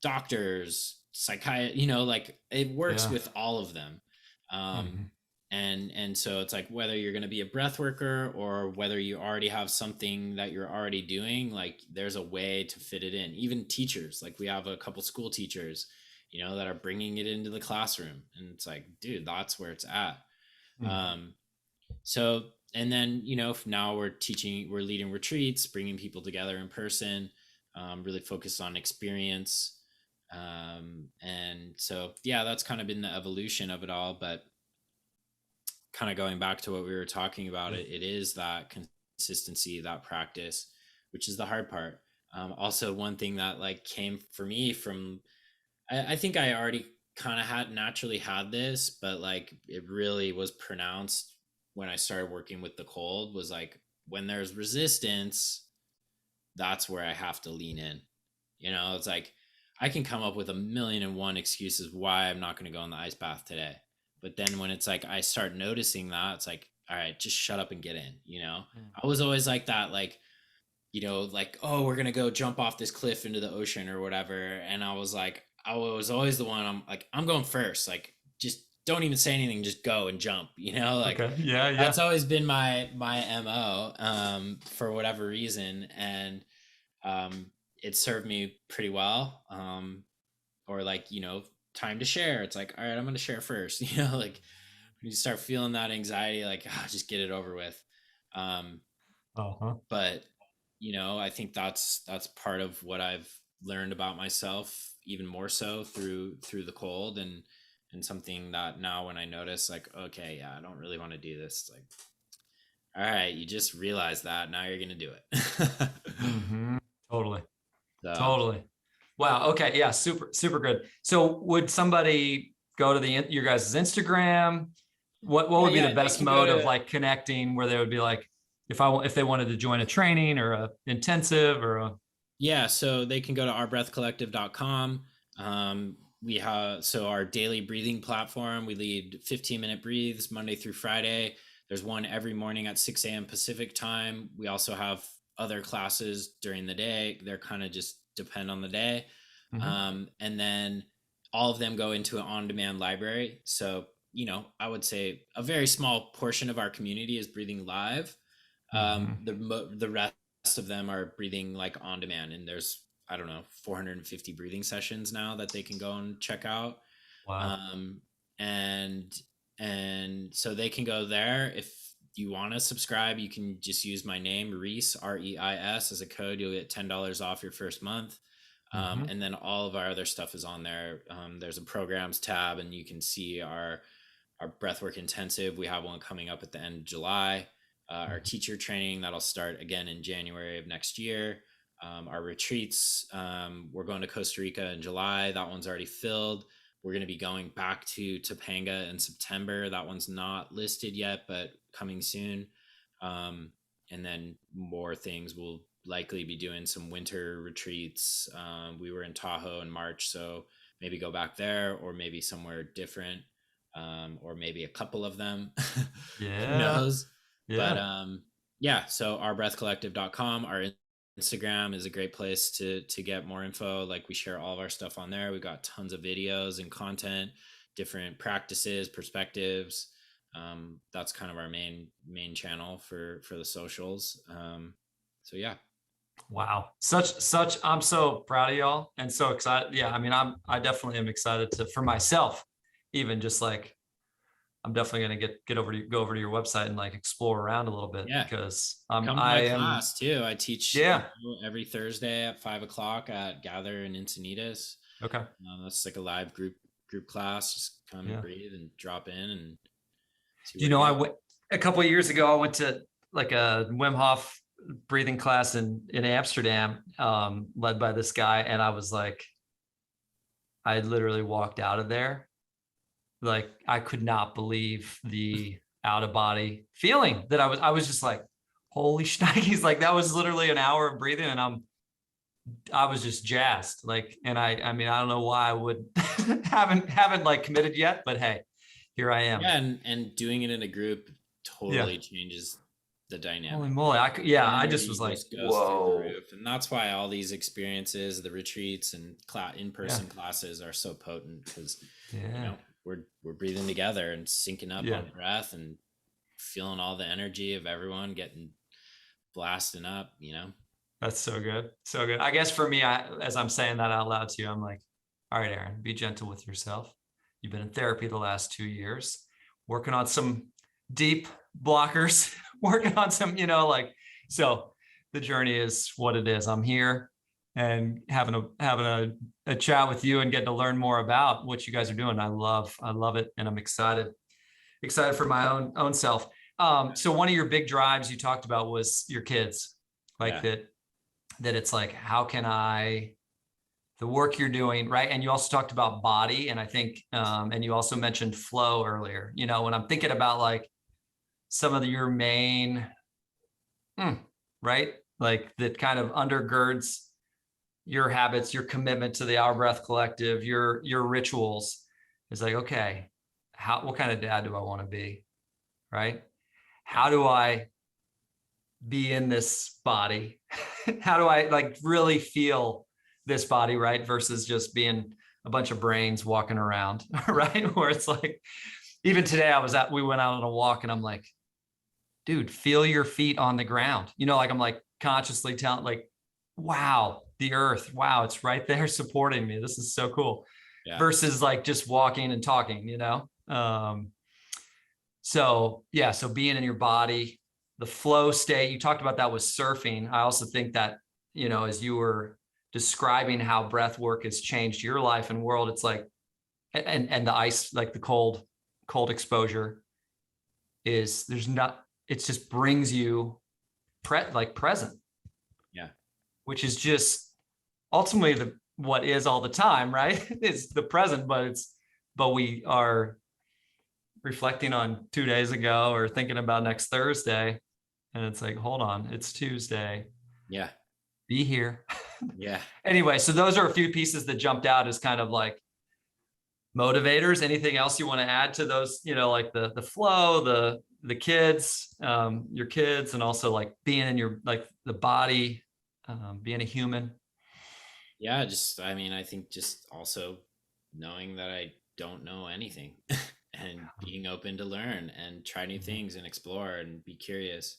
doctors, psychiatrists, like it works Yeah. with all of them. Um, Hmm. and so it's like whether you're going to be a breath worker or whether you already have something that you're already doing, like there's a way to fit it in. Even teachers, like we have a couple school teachers, that are bringing it into the classroom, and it's like, dude, that's where it's at. Hmm. Um, so, and then, now we're leading retreats, bringing people together in person, really focused on experience. And so, yeah, that's kind of been the evolution of it all. But kind of going back to what we were talking about, Yeah. it is that consistency, that practice, which is the hard part. Also, one thing that like came for me from, I think I already kind of had naturally had this, but like it really was pronounced when I started working with the cold, was like when there's resistance, that's where I have to lean in. It's like I can come up with a million and one excuses why I'm not going to go in the ice bath today. But then when it's like I start noticing that, it's like, all right, just shut up and get in. I was always like that, like, oh, we're gonna go jump off this cliff into the ocean or whatever. And I was always the one, I'm like, I'm going first. Like, just don't even say anything, just go and jump, like Okay. Yeah. that's Yeah. always been my MO, for whatever reason. And it served me pretty well. Or like, time to share. It's like, all right, I'm gonna share first, like when you start feeling that anxiety, like, just get it over with. Um, Uh-huh. but I think that's part of what I've learned about myself, even more so through the cold. And something that now when I notice, like, okay, yeah, I don't really want to do this, it's like, all right, you just realize that now you're gonna do it. Hmm. Totally. So Totally. Wow. Okay. Yeah. Super, super good. So would somebody go to your guys' Instagram? What Yeah, would be the yeah, they best can go mode of to, like connecting where they would be like, if they wanted to join a training or a intensive or a, yeah, so they can go to ourbreathcollective.com. We have, so our daily breathing platform, we lead 15-minute breathes Monday through Friday. There's one every morning at 6 a.m. Pacific time. We also have other classes during the day. They're kind of just depend on the day. Mhm. And then all of them go into an on-demand library. So, I would say a very small portion of our community is breathing live. Mhm. The rest of them are breathing like on demand, and there's, I don't know, 450 breathing sessions now that they can go and check out. Wow. um, and so they can go there. If you want to subscribe, you can just use my name, Reis, Reis, as a code. You'll get $10 off your first month. Mhm. And then all of our other stuff is on there. There's a programs tab, and you can see our breathwork intensive. We have one coming up at the end of July. Our Mhm. teacher training that'll start again in January of next year. Our retreats, we're going to Costa Rica in July. That one's already filled. We're going to be going back to Topanga in September. That one's not listed yet, but coming soon. And then more things. We'll likely be doing some winter retreats. We were in Tahoe in March, so maybe go back there, or maybe somewhere different, or maybe a couple of them. Who Yeah. knows? But Yeah. yeah, so ourbreathcollective.com. Our Instagram is a great place to get more info. Like, we share all of our stuff on there. We got tons of videos and content, different practices, perspectives. That's kind of our main channel for the socials. So yeah. Wow. I'm so proud of y'all and so excited. Yeah. I mean, I definitely am excited for myself, even just like, I'm definitely going to go over to your website and like explore around a little bit Yeah, because come to I my am, class too. I teach yeah. every Thursday at 5 o'clock at Gather in Encinitas. Okay. That's like a live group class. Just come and Yeah. breathe and drop in and see You where you know, go. I went a couple of years ago, I went to like a Wim Hof breathing class in Amsterdam, led by this guy. And I was like, I literally walked out of there. Like I could not believe the out of body feeling that I was just like, holy shnikes. Like that was literally an hour of breathing and I was just jazzed. Like, and I mean, I don't know why I would haven't like committed yet, but hey, here I am. Yeah, and doing it in a group Yeah. totally changes the Holy dynamic. moly. The Yeah, I just was energy like, just goes through the whoa. roof, and that's why all these experiences, the retreats and Yeah. in-person classes, are so potent, because Yeah. we're breathing together and syncing up Yeah. on breath and feeling all the energy of everyone getting blasting up. That's so good. So good. I guess for me, as I'm saying that out loud to you, I'm like, all right, Aaron, be gentle with yourself. You've been in therapy the last 2 years, working on some deep blockers, working on some, like, so the journey is what it is. I'm here and having a chat with you and getting to learn more about what you guys are doing. I love it. And I'm excited for my own self. So one of your big drives you talked about was your kids, like Yeah, that it's like, how can the work you're doing, right? And you also talked about body, and I think, and you also mentioned flow earlier. When I'm thinking about like some of your main, right, like that kind of undergirds your habits, your commitment to the Our Breath Collective, your rituals, is like, okay, what kind of dad do I want to be, right? yeah, How do I be in this body? How do I like really feel this body, right? Versus just being a bunch of brains walking around, right? Where it's like, even today we went out on a walk and I'm like, dude, feel your feet on the ground. Like I'm like consciously telling, like, wow, the earth, wow, it's right there supporting me. This is so cool. yeah. Versus like just walking and talking. So yeah, so being in your body, the flow state, you talked about that with surfing. I also think that, as you were describing how breath work has changed your life and world, it's like, and the ice, like the cold exposure it just brings you present, Yeah. which is just ultimately what is all the time, right? It's the present, but we are reflecting on 2 days ago or thinking about next Thursday. And it's like, hold on, it's Tuesday. Yeah. Be here. Yeah. Anyway, so those are a few pieces that jumped out as kind of like motivators. Anything else you want to add to those, like the flow, the kids, your kids, and also like being in your, like the body, being a human? Yeah, I think just also knowing that I don't know anything and being open to learn and try new things and explore and be curious.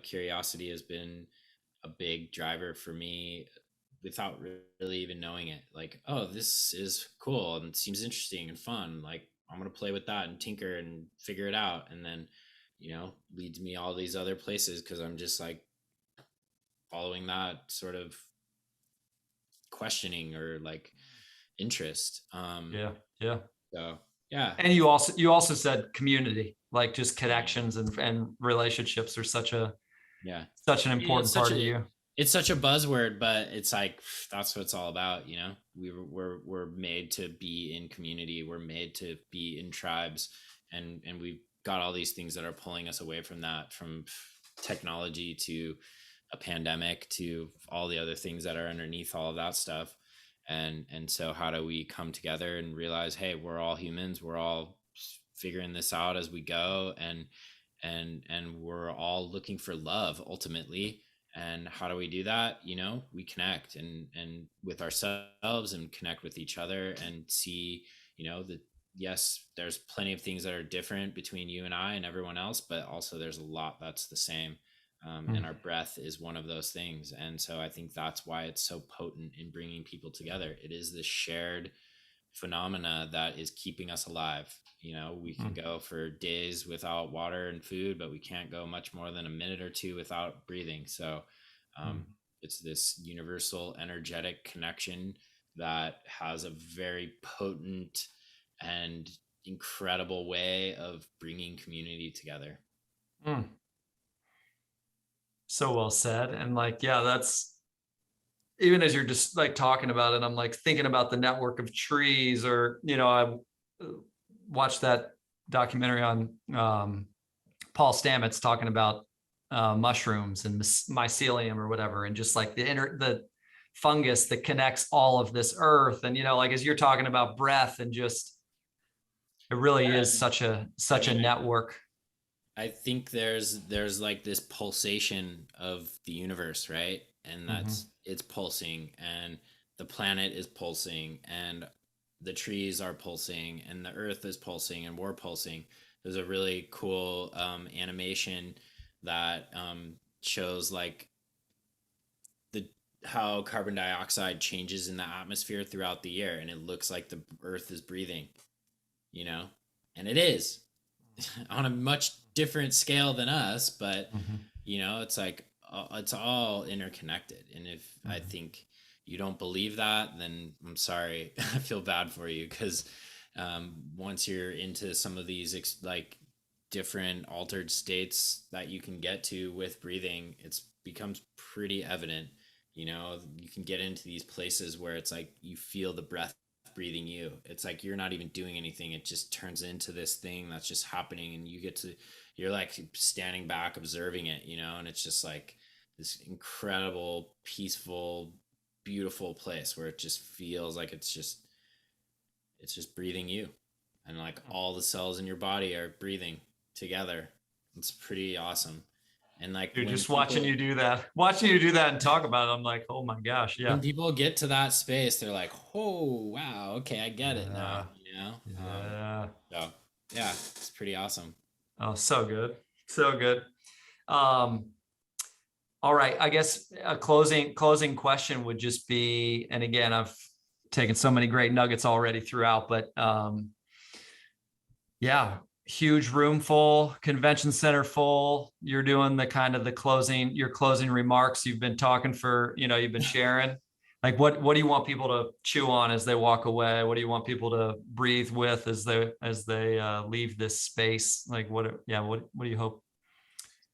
Curiosity has been a big driver for me without really even knowing it. Like, oh, this is cool and seems interesting and fun. Like, I'm going to play with that and tinker and figure it out. And then, leads me all these other places because I'm just like following that sort of questioning or like interest. Yeah. Yeah. So yeah. And you also said community, like just connections and relationships are such an important part of you. It's such a buzzword, but it's like that's what it's all about. We're made to be in community. We're made to be in tribes, and we've got all these things that are pulling us away from that, from technology to a pandemic to all the other things that are underneath all of that stuff. And so how do we come together and realize, hey, we're all humans, we're all figuring this out as we go, and we're all looking for love ultimately. And how do we do that? We connect and with ourselves and connect with each other and see, that yes, there's plenty of things that are different between you and I and everyone else, but also there's a lot that's the same. And our breath is one of those things. And so I think that's why it's so potent in bringing people together. It is this shared phenomena that is keeping us alive. We can go for days without water and food, but we can't go much more than a minute or two without breathing. So it's this universal energetic connection that has a very potent and incredible way of bringing community together. So well said. And like, yeah, that's, even as you're just like talking about it, I'm like thinking about the network of trees, or, I watched that documentary on Paul Stamets talking about mushrooms and mycelium or whatever, and just like the fungus that connects all of this earth. And, like, as you're talking about breath, and just, it really is such a network. I think there's like this pulsation of the universe, right? And that's it's pulsing, and the planet is pulsing, and the trees are pulsing, and the earth is pulsing, and we're pulsing. There's a really cool animation that shows like how carbon dioxide changes in the atmosphere throughout the year, and it looks like the earth is breathing, and it is on a much different scale than us, but it's like it's all interconnected. And if I think you don't believe that, then I'm sorry. I feel bad for you, because once you're into some of these like different altered states that you can get to with breathing, it becomes pretty evident. You can get into these places where it's like you feel the breath breathing you. It's like you're not even doing anything. It just turns into this thing that's just happening, and you're like standing back observing it, and it's just like this incredible, peaceful, beautiful place where it just feels like it's just breathing you, and like all the cells in your body are breathing together. It's pretty awesome. And like, dude, just watching you do that and talk about it, I'm like, oh my gosh. Yeah. When people get to that space, they're like, oh, wow. Okay. I get it now, Yeah. So yeah, it's pretty awesome. Oh, so good. So good. All right. I guess a closing question would just be, and again, I've taken so many great nuggets already throughout, but yeah, huge room full, convention center full. You're doing your closing remarks. You've been talking for, you've been sharing. Like, what do you want people to chew on as they walk away? What do you want people to breathe with as they leave this space? Like, what do you hope?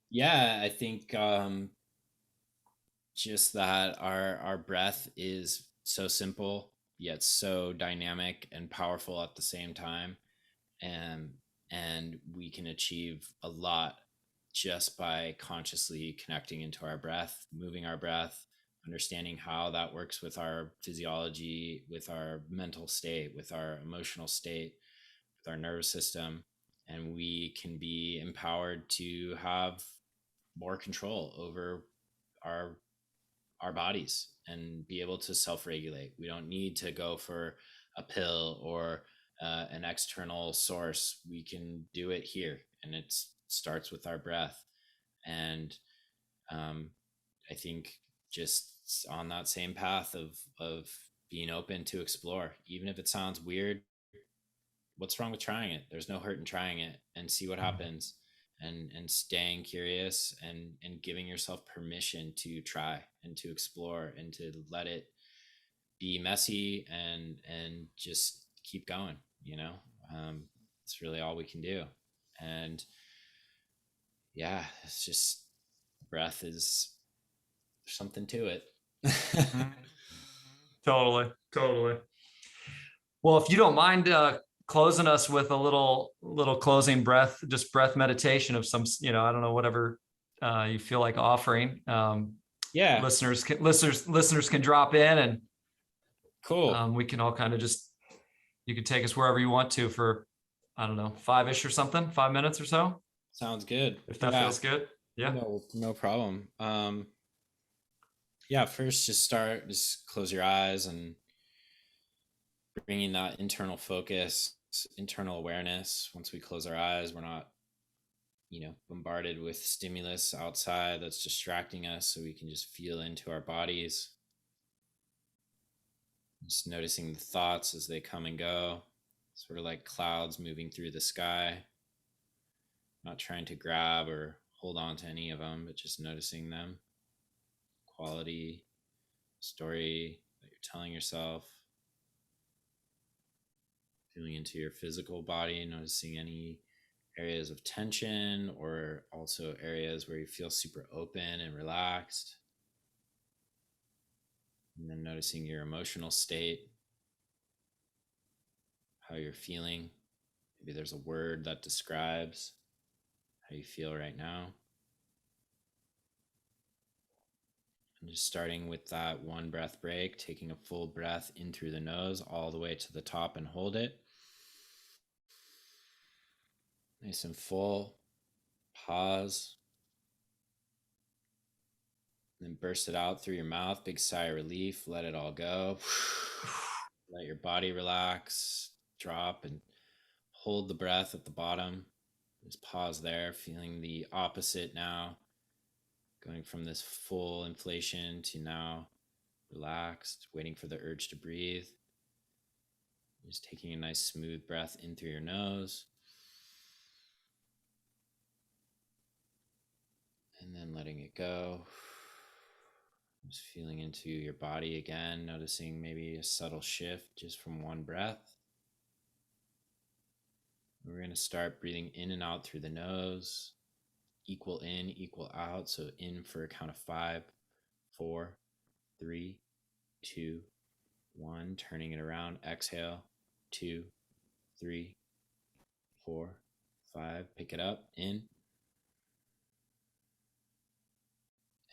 Yeah, I think just that our breath is so simple yet so dynamic and powerful at the same time. And and we can achieve a lot just by consciously connecting into our breath, moving our breath, understanding how that works with our physiology, with our mental state, with our emotional state, with our nervous system. And we can be empowered to have more control over our our bodies and be able to self-regulate. We don't need to go for a pill or an external source. We can do it here, and it starts with our breath. And um, I think just on that same path of being open to explore, even if it sounds weird, what's wrong with trying it? There's no hurt in trying it, and see what happens. And staying curious, and giving yourself permission to try and to explore and to let it be messy, and just keep going, you know. It's really all we can do. And yeah, it's just, breath is, there's something to it. Mhm. Totally, totally. Well, if you don't mind closing us with a little closing breath, just breath meditation of some, I don't know, whatever you feel like offering. Yeah, Listeners can drop in, and cool. we can all kind of just, you can take us wherever you want to for, I don't know, 5-ish or something, 5 minutes or so, Sounds good. if that Yeah, feels good. Yeah. no problem. Yeah, first just close your eyes, and bringing that internal focus, internal awareness. Once we close our eyes, we're not, bombarded with stimulus outside that's distracting us, so we can just feel into our bodies. Just noticing the thoughts as they come and go, sort of like clouds moving through the sky. Not trying to grab or hold on to any of them, but just noticing them. Quality, story that you're telling yourself. Feeling into your physical body, noticing any areas of tension, or also areas where you feel super open and relaxed. And then noticing your emotional state, how you're feeling. Maybe there's a word that describes how you feel right now. And just starting with that one breath break, taking a full breath in through the nose all the way to the top and hold it. Nice and full. Pause. Then burst it out through your mouth. Big sigh of relief. Let it all go. Let your body relax. Drop and hold the breath at the bottom. Just pause there, feeling the opposite now. Going from this full inflation to now relaxed, waiting for the urge to breathe. Just taking a nice smooth breath in through your nose. And then letting it go. Just feeling into your body again, noticing maybe a subtle shift just from one breath. We're going to start breathing in and out through the nose. Equal in, equal out. So in for a count of 5, 4, 3, 2, 1. Turning it around. Exhale. 2, 3, 4, 5. Pick it up. In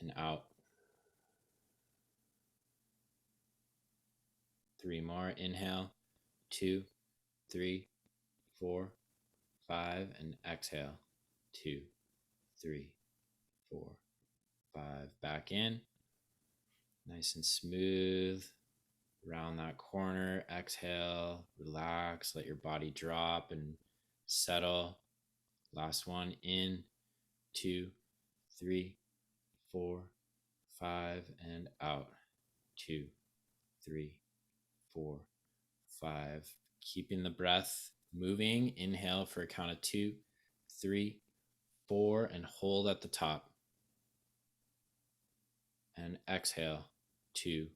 and out. 3 more. Inhale. 2, 3, 4, 5. And exhale. 2, 3, 4, 5. Back in. Nice and smooth. Round that corner. Exhale. Relax. Let your body drop and settle. Last one. In. 2, 3, 4, 5. And out. 2, 3, 4, 5. Keeping the breath moving. Inhale for a count of 2, 3, 4, and hold at the top. And exhale. 2,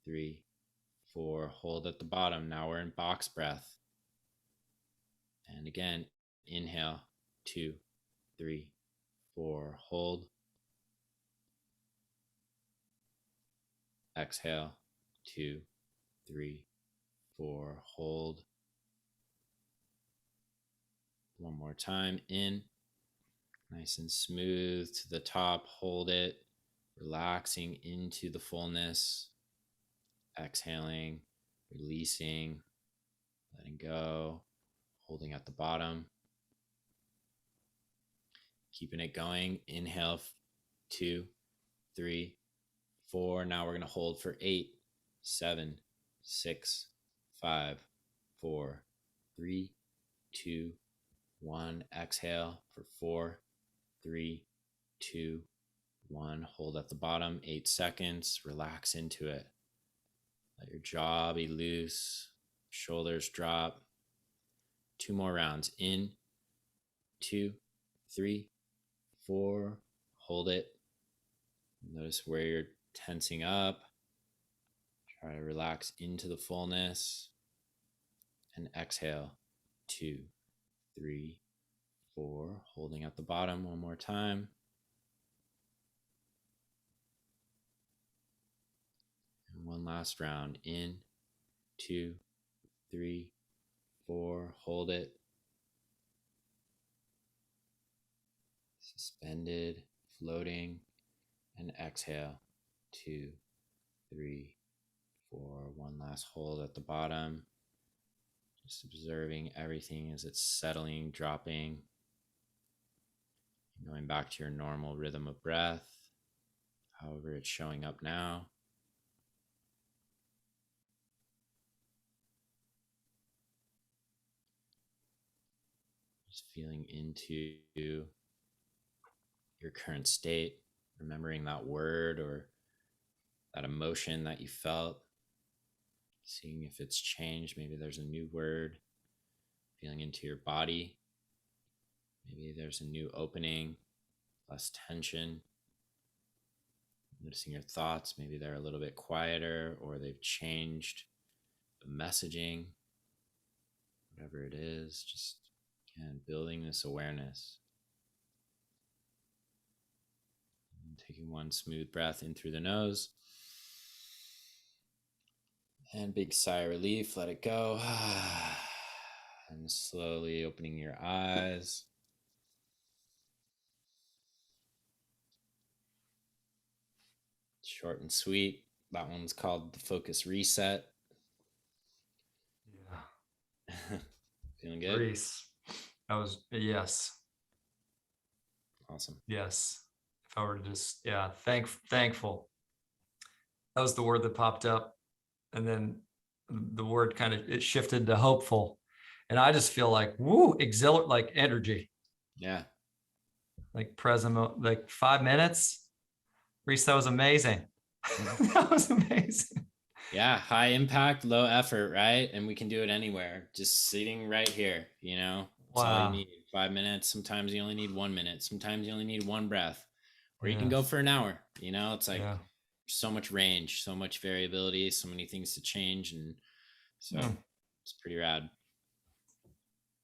3, 4. Hold at the bottom. Now we're in box breath. And again, inhale. 2, 3, 4. Hold. Exhale. 2, 3, 4. Hold. One more time. In. Nice and smooth to the top. Hold it. Relaxing into the fullness. Exhaling. Releasing. Letting go. Holding at the bottom. Keeping it going. Inhale. 2, 3, 4. Now we're going to hold for 8, 7, 6, 5, 4, 3, 2, 1. Exhale for 4, 3, 2, 1. Hold at the bottom. 8 seconds. Relax into it. Let your jaw be loose. Shoulders drop. 2 more rounds. In. 2, 3, 4. Hold it. Notice where you're tensing up. Try to relax into the fullness. And exhale. 2, 3, 4. Holding at the bottom one more time. And one last round. In. 2, 3, 4. Hold it. Suspended, floating, and exhale. 2, 3, 4. One last hold at the bottom. Just observing everything as it's settling, dropping. Going back to your normal rhythm of breath, however it's showing up now. Just feeling into your current state, remembering that word or that emotion that you felt, seeing if it's changed. Maybe there's a new word. Feeling into your body. Maybe there's a new opening, less tension. Noticing your thoughts. Maybe they're a little bit quieter or they've changed the messaging. Whatever it is, just again, building this awareness. And taking one smooth breath in through the nose. And big sigh of relief, let it go. And slowly opening your eyes. Short and sweet. That one's called the focus reset. Yeah. Feeling good? Reis. That was, yes. Awesome. Yes. If I were to just, yeah, thankful. That was the word that popped up. And then the word kind of, it shifted to hopeful. And I just feel like, woo, exhilarate, like energy. Yeah. Like present, like 5 minutes. Reis, that was amazing. That was amazing. Yeah. High impact, low effort, right? And we can do it anywhere. Just sitting right here, you know, that's all you need. 5 minutes. Sometimes you only need 1 minute. Sometimes you only need one breath, or you can go for an hour. You know, it's like so much range, so much variability, so many things to change. And so it's pretty rad.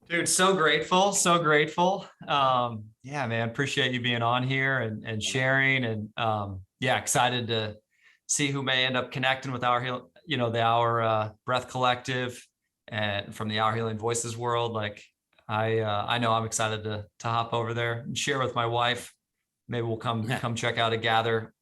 Dude, so grateful, so grateful. Yeah, man, appreciate you being on here and sharing, and yeah, excited to see who may end up connecting with our, you know, the Our Breath Collective and from the Our Healing Voices world. Like I know I'm excited to hop over there and share with my wife. Maybe we'll come check out a gather.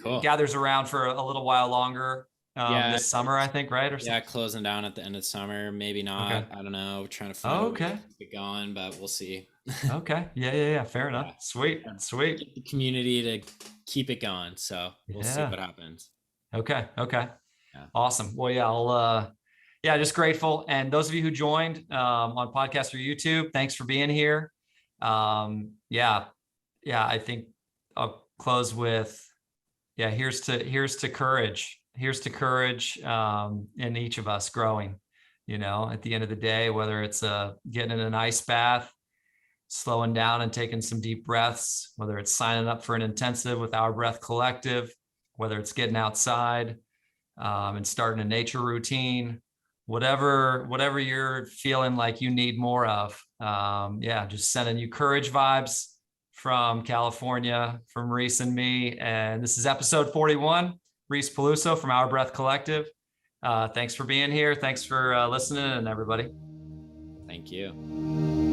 Cool. Gathers around for a little while longer. This summer, I think, right? Or something? Closing down at the end of summer. Maybe not. Okay. I don't know. We're trying to find a way to keep it going, but we'll see. Okay. Yeah. Fair enough. Yeah. Sweet. Get the community to keep it going. So we'll see what happens. Okay. Yeah. Awesome. Well, yeah, I'll just grateful. And those of you who joined on podcast or YouTube, thanks for being here. I think I'll close with, here's to courage. Here's to courage in each of us growing, you know, at the end of the day, whether it's getting in an ice bath, slowing down and taking some deep breaths, whether it's signing up for an intensive with Our Breath Collective, whether it's getting outside and starting a nature routine, whatever you're feeling like you need more of. Just sending you courage vibes from California, from Reis and me. And this is episode 41. Reis Paluso from Our Breath Collective. Thanks for being here. Thanks for listening, and everybody. Thank you.